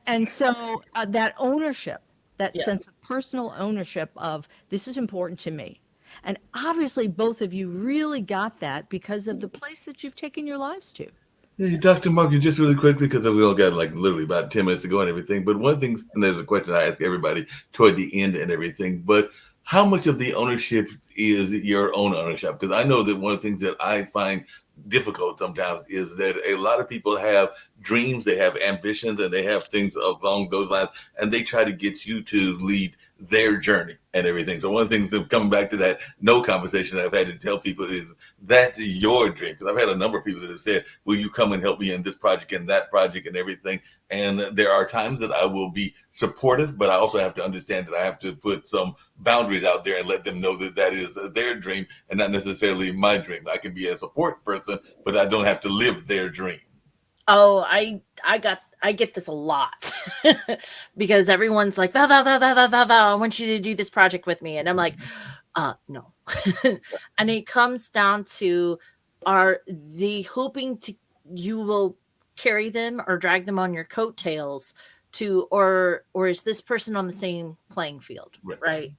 Speaker 2: And so that ownership, that sense of personal ownership of this is important to me. And obviously, both of you really got that because of the place that you've taken your lives to.
Speaker 1: Hey, Dr. Mark, just really quickly, because we all got literally about 10 minutes to go and everything. But one thing, and there's a question I ask everybody toward the end and everything, but how much of the ownership is your own ownership? Because I know that one of the things that I find difficult sometimes is that a lot of people have dreams, they have ambitions, and they have things along those lines, and they try to get you to lead their journey and everything. So one of the things that coming back to that no conversation that I've had to tell people is that's your dream. Because I've had a number of people that have said, will you come and help me in this project and that project and everything? And there are times that I will be supportive, but I also have to understand that I have to put some boundaries out there and let them know that that is their dream and not necessarily my dream. I can be a support person, but I don't have to live their dream.
Speaker 3: Oh, I get this a lot because everyone's like, I want you to do this project with me. And I'm like, no. And it comes down to the hoping you will carry them or drag them on your coattails or is this person on the same playing field, right?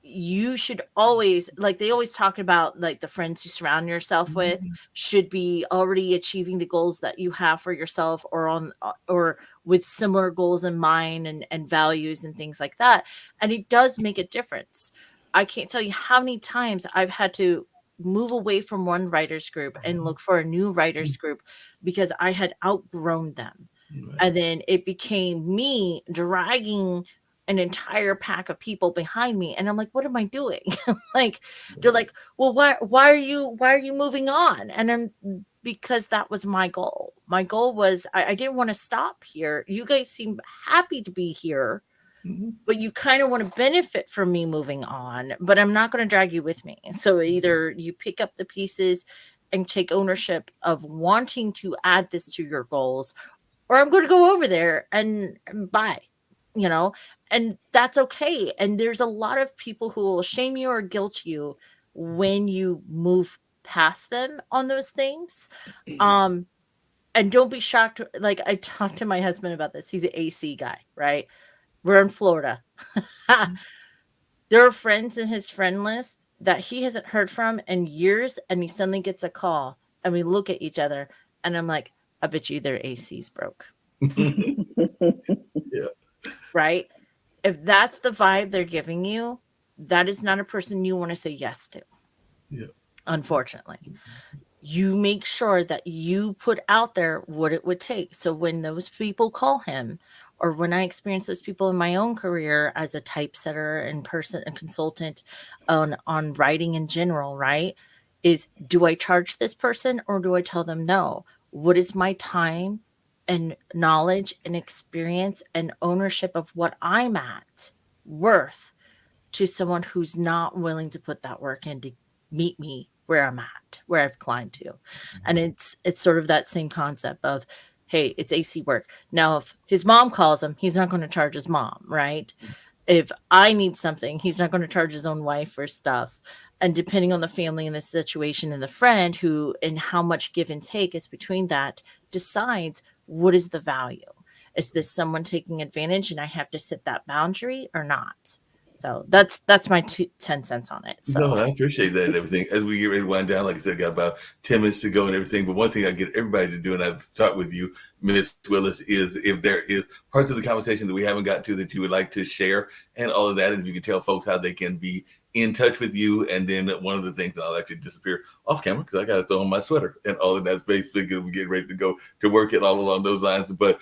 Speaker 3: You should always, like they always talk about, like the friends you surround yourself with should be already achieving the goals that you have for yourself or with similar goals in mind and values and things like that. And it does make a difference. I can't tell you how many times I've had to move away from one writers group and look for a new writers group because I had outgrown them. And then it became me dragging an entire pack of people behind me, and I'm like, what am I doing? Like, they're like, well, why are you moving on? And I'm because that was my goal. My goal was I didn't want to stop here. You guys seem happy to be here,
Speaker 1: Mhm.
Speaker 3: but you kind of want to benefit from me moving on, but I'm not going to drag you with me. So either you pick up the pieces and take ownership of wanting to add this to your goals, or I'm going to go over there and bye, you know, and that's okay. And there's a lot of people who will shame you or guilt you when you move past them on those things. Um, and don't be shocked. Like, I talked to my husband about this. He's an AC guy, right? We're in Florida. There are friends in his friend list that he hasn't heard from in years, and he suddenly gets a call, and we look at each other, and I'm like, I bet you their AC's broke,
Speaker 1: Yeah.
Speaker 3: right? If that's the vibe they're giving you, that is not a person you want to say yes to,
Speaker 1: Yeah.
Speaker 3: unfortunately. You make sure that you put out there what it would take. So when those people call him, or when I experience those people in my own career as a typesetter and person and consultant on writing in general, right? Is, do I charge this person or do I tell them no? What is my time and knowledge and experience and ownership of what I'm at worth to someone who's not willing to put that work in to meet me where I'm at, where I've climbed to? And it's sort of that same concept of, hey, it's AC work. Now, if his mom calls him, he's not going to charge his mom, right? If I need something, he's not going to charge his own wife for stuff. And depending on the family and the situation and the friend who and how much give and take is between that, decides what is the value. Is this someone taking advantage and I have to set that boundary or not? So that's my 10 cents on it.
Speaker 1: No,
Speaker 3: So
Speaker 1: I appreciate that and everything. As we get ready to wind down, like I said, got about 10 minutes to go and everything. But one thing I get everybody to do, and I start with you, Ms. Willis, is if there is parts of the conversation that we haven't got to that you would like to share and all of that, and if you can tell folks how they can be in touch with you. And then one of the things, and I'll actually disappear off camera because I got to throw on my sweater and all of that's basically we get ready to go to work and all along those lines. But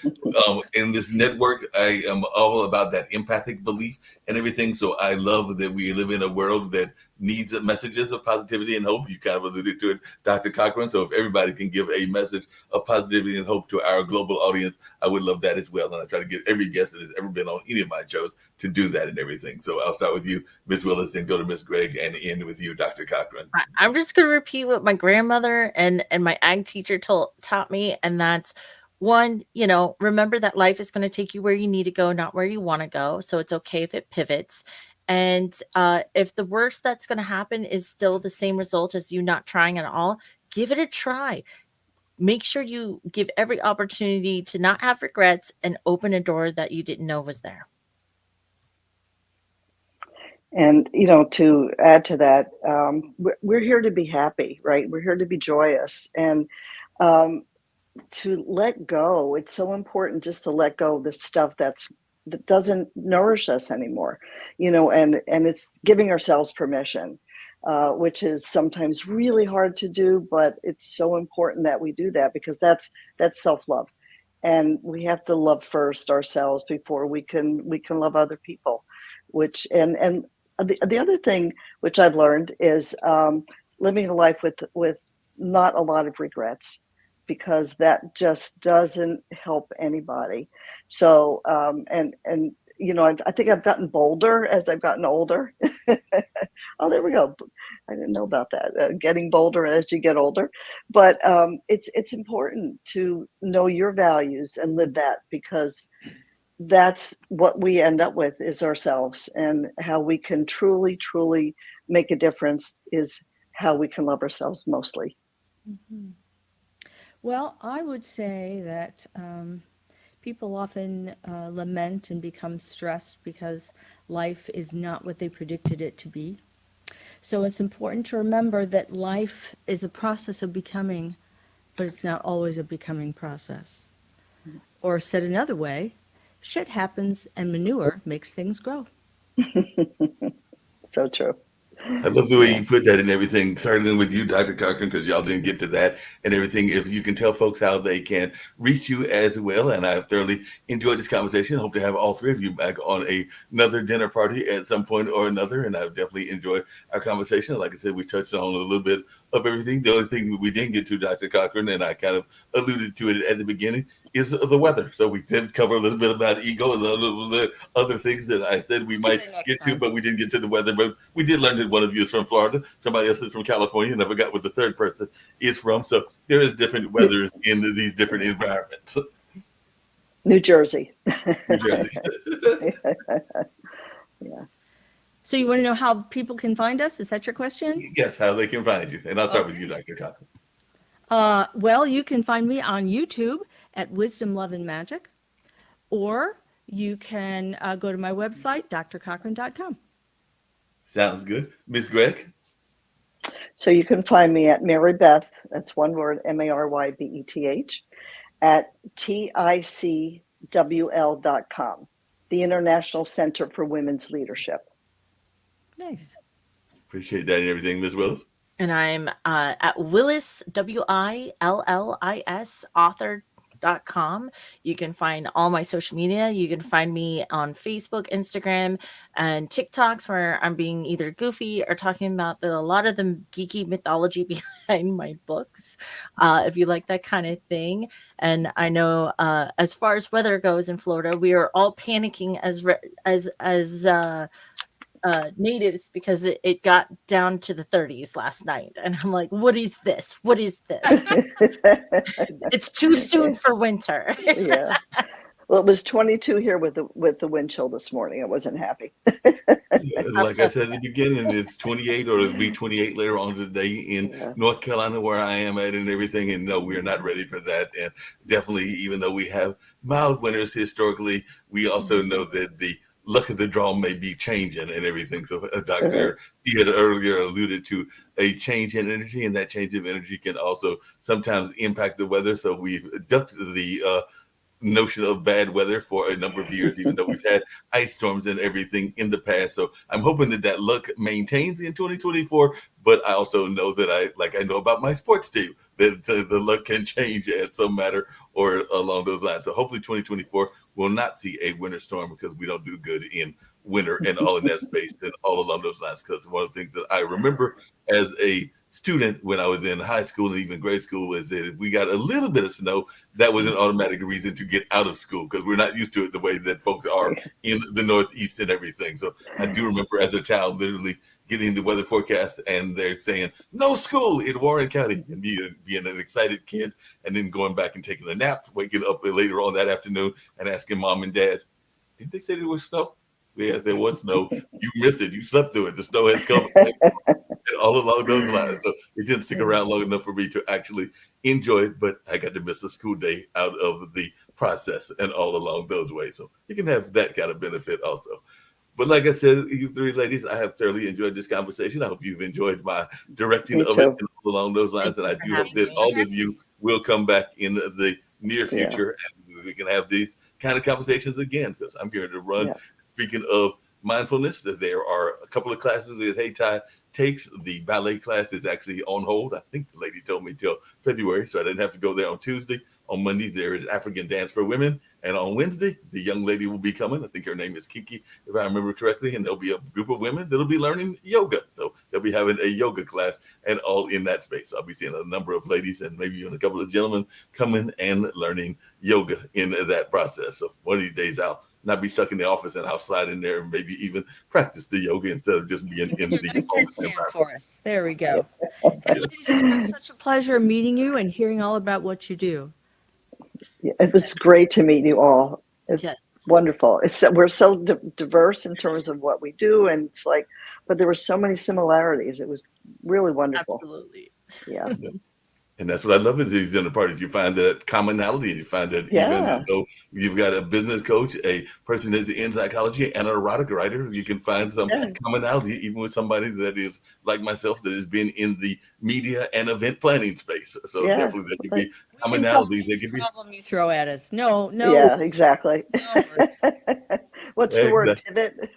Speaker 1: in this network, I am all about that empathic belief and everything. So I love that we live in a world that needs messages of positivity and hope. You kind of alluded to it, Dr. Cochran. So if everybody can give a message of positivity and hope to our global audience, I would love that as well. And I try to get every guest that has ever been on any of my shows to do that and everything. So I'll start with you, Ms. Willis, and go to Ms. Gregg and end with you, Dr. Cochran.
Speaker 3: I'm just going to repeat what my grandmother and my ag teacher taught me. And that's, one, remember that life is going to take you where you need to go, not where you want to go. So it's okay if it pivots. And if the worst that's going to happen is still the same result as you not trying at all, give it a try. Make sure you give every opportunity to not have regrets and open a door that you didn't know was there.
Speaker 4: And, to add to that, we're here to be happy, right? We're here to be joyous and to let go. It's so important just to let go of the stuff that doesn't nourish us anymore, and it's giving ourselves permission, which is sometimes really hard to do, but it's so important that we do that because that's self-love. And we have to love first ourselves before we can love other people, which, and the other thing which I've learned is living a life with not a lot of regrets, because that just doesn't help anybody. So, I think I've gotten bolder as I've gotten older. Oh, there we go. I didn't know about that. Getting bolder as you get older, but it's important to know your values and live that, because that's what we end up with is ourselves, and how we can truly, truly make a difference is how we can love ourselves mostly.
Speaker 2: Mm-hmm. Well, I would say that people often lament and become stressed because life is not what they predicted it to be. So it's important to remember that life is a process of becoming, but it's not always a becoming process. Or said another way, shit happens and manure makes things grow.
Speaker 4: So true.
Speaker 1: I love the way you put that and everything, starting with you, Dr. Cochran, because y'all didn't get to that and everything. If you can tell folks how they can reach you as well. And I've thoroughly enjoyed this conversation. Hope to have all three of you back on another dinner party at some point or another. And I've definitely enjoyed our conversation. Like I said, we touched on a little bit of everything. The only thing we didn't get to, Dr. Cochran, and I kind of alluded to it at the beginning, is the weather. So we did cover a little bit about ego and a little bit other things that I said we might get to, but we didn't get to the weather. But we did learn that one of you is from Florida, somebody else is from California, and I forgot what the third person is from. So there is different weathers in these different environments.
Speaker 4: New Jersey.
Speaker 1: New Jersey.
Speaker 4: Yeah.
Speaker 2: So you want to know how people can find us? Is that your question?
Speaker 1: Yes, how they can find you. And I'll start with you, Dr. Cochran.
Speaker 2: Well, you can find me on YouTube at Wisdom, Love, and Magic, or you can go to my website, drcochran.com.
Speaker 1: Sounds good. Miss Gregg?
Speaker 4: So you can find me at Mary Beth, that's one word, MaryBeth, at TICWL.com, the International Center for Women's Leadership.
Speaker 2: Nice.
Speaker 1: Appreciate that and everything, Ms. Willis.
Speaker 3: And I'm at Willis, WILLIS, author.com. You can find all my social media. You can find me on Facebook, Instagram, and TikToks, where I'm being either goofy or talking about a lot of the geeky mythology behind my books, if you like that kind of thing. And I know as far as weather goes in Florida, we are all panicking as natives, because it got down to the 30s last night, and I'm like, what is this? It's too soon for winter.
Speaker 4: Yeah. Well, it was 22 here with the wind chill this morning. I wasn't happy.
Speaker 1: Like I said at the beginning, it's 28, or it'll be 28 later on today in North Carolina, where I am at, and everything. And no, we're not ready for that. And definitely, even though we have mild winters historically, we also know that the luck of the draw may be changing and everything. So Dr. He had earlier alluded to a change in energy, and that change of energy can also sometimes impact the weather. So we've ducked the notion of bad weather for a number of years, even though we've had ice storms and everything in the past. So I'm hoping that luck maintains in 2024, but I also know that I know about my sports team, that the luck can change at some matter or along those lines. So hopefully 2024 will not see a winter storm, because we don't do good in winter and all in that space and all along those lines. Because one of the things that I remember as a student when I was in high school and even grade school was that if we got a little bit of snow, that was an automatic reason to get out of school, because we're not used to it the way that folks are in the Northeast and everything. So I do remember as a child literally getting the weather forecast and they're saying no school in Warren County, and being an excited kid, and then going back and taking a nap, waking up later on that afternoon and asking mom and dad, did they say there was snow? Yeah, there was snow. You missed it. You slept through it. The snow has come. All along those lines. So it didn't stick around long enough for me to actually enjoy it, but I got to miss a school day out of the process and all along those ways. So you can have that kind of benefit also. But like I said, you three ladies, I have thoroughly enjoyed this conversation. I hope you've enjoyed my directing of it along those lines. And I do hope that all of you will come back in the near future and we can have these kind of conversations again, because I'm here to run. Yeah. Speaking of mindfulness, that there are a couple of classes that Hey Ty takes. The ballet class is actually on hold. I think the lady told me till February, so I didn't have to go there on Tuesday. On Monday, there is African dance for women. And on Wednesday, the young lady will be coming. I think her name is Kiki, if I remember correctly. And there'll be a group of women that'll be learning yoga. So they'll be having a yoga class and all in that space. I'll be seeing a number of ladies and maybe even a couple of gentlemen coming and learning yoga in that process. So one of these days I'll not be stuck in the office, and I'll slide in there and maybe even practice the yoga instead of just being in the office environment.
Speaker 2: For us. There we go. It's been such a pleasure meeting you and hearing all about what you do.
Speaker 4: Yeah, it was great to meet you all. It's wonderful. We're so diverse in terms of what we do, and it's like, but there were so many similarities. It was really wonderful.
Speaker 3: Absolutely.
Speaker 4: Yeah.
Speaker 1: And that's what I love is these dinner parties. You find that commonality, and you find that
Speaker 4: Yeah.
Speaker 1: even though you've got a business coach, a person that's in psychology, and an erotica writer, you can find some
Speaker 4: Yeah.
Speaker 1: commonality even with somebody that is like myself that has been in the media and event planning space. So
Speaker 4: Yeah.
Speaker 1: definitely there could be
Speaker 2: We can solve
Speaker 1: commonalities. There
Speaker 2: any
Speaker 1: could be
Speaker 2: problem you throw at us. No, no.
Speaker 4: Yeah, exactly.
Speaker 2: no worries.
Speaker 4: What's the word? Pivot?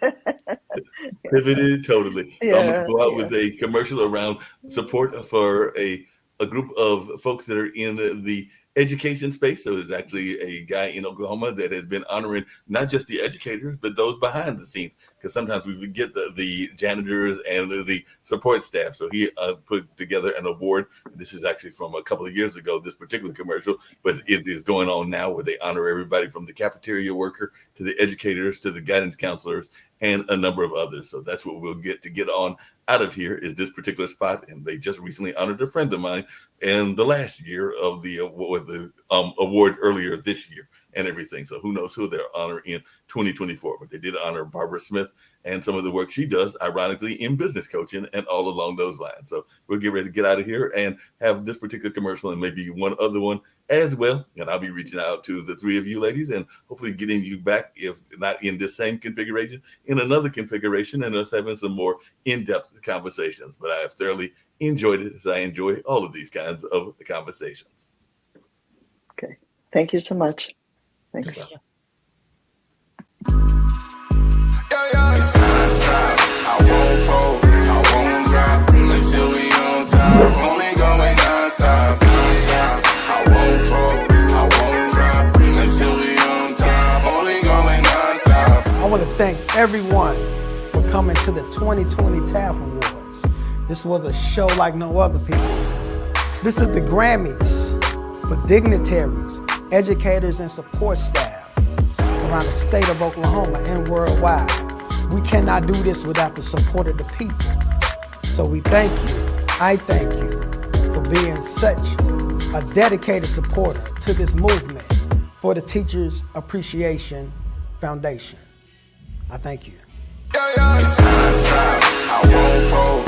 Speaker 1: pivoted totally. So I'm
Speaker 4: Yeah,
Speaker 1: going to go out
Speaker 4: yeah.
Speaker 1: with a commercial around support for a group of folks that are in the education space. So there's actually a guy in Oklahoma that has been honoring not just the educators, but those behind the scenes, because sometimes we forget the janitors and the support staff. So he put together an award. This is actually from a couple of years ago, this particular commercial, but it is going on now where they honor everybody from the cafeteria worker to the educators to the guidance counselors and a number of others. So that's what we'll get on out of here is this particular spot. And they just recently honored a friend of mine in the last year of the award earlier this year and everything. So who knows who they'll honor in 2024, but they did honor Barbara Smith and some of the work she does, ironically, in business coaching and all along those lines. So we'll get ready to get out of here and have this particular commercial and maybe one other one as well. And I'll be reaching out to the three of you ladies and hopefully getting you back, if not in this same configuration, in another configuration, and us having some more in-depth conversations. But I have thoroughly enjoyed it, as I enjoy all of these kinds of conversations.
Speaker 4: Okay. Thank you so much. Thank you.
Speaker 3: Yeah.
Speaker 5: I won't fold, I won't drop until we on top. Only going non-stop. I won't fold, I won't drop until we on top. Only going non-stop.
Speaker 6: I want to thank everyone for coming to the 2020 TAF Awards. This was a show like no other, people. This is the Grammys for dignitaries, educators, and support staff around the state of Oklahoma and worldwide. We cannot do this without the support of the people. So we thank you, I thank you, for being such a dedicated supporter to this movement for the Teachers Appreciation Foundation. I thank you.
Speaker 5: I won't fold,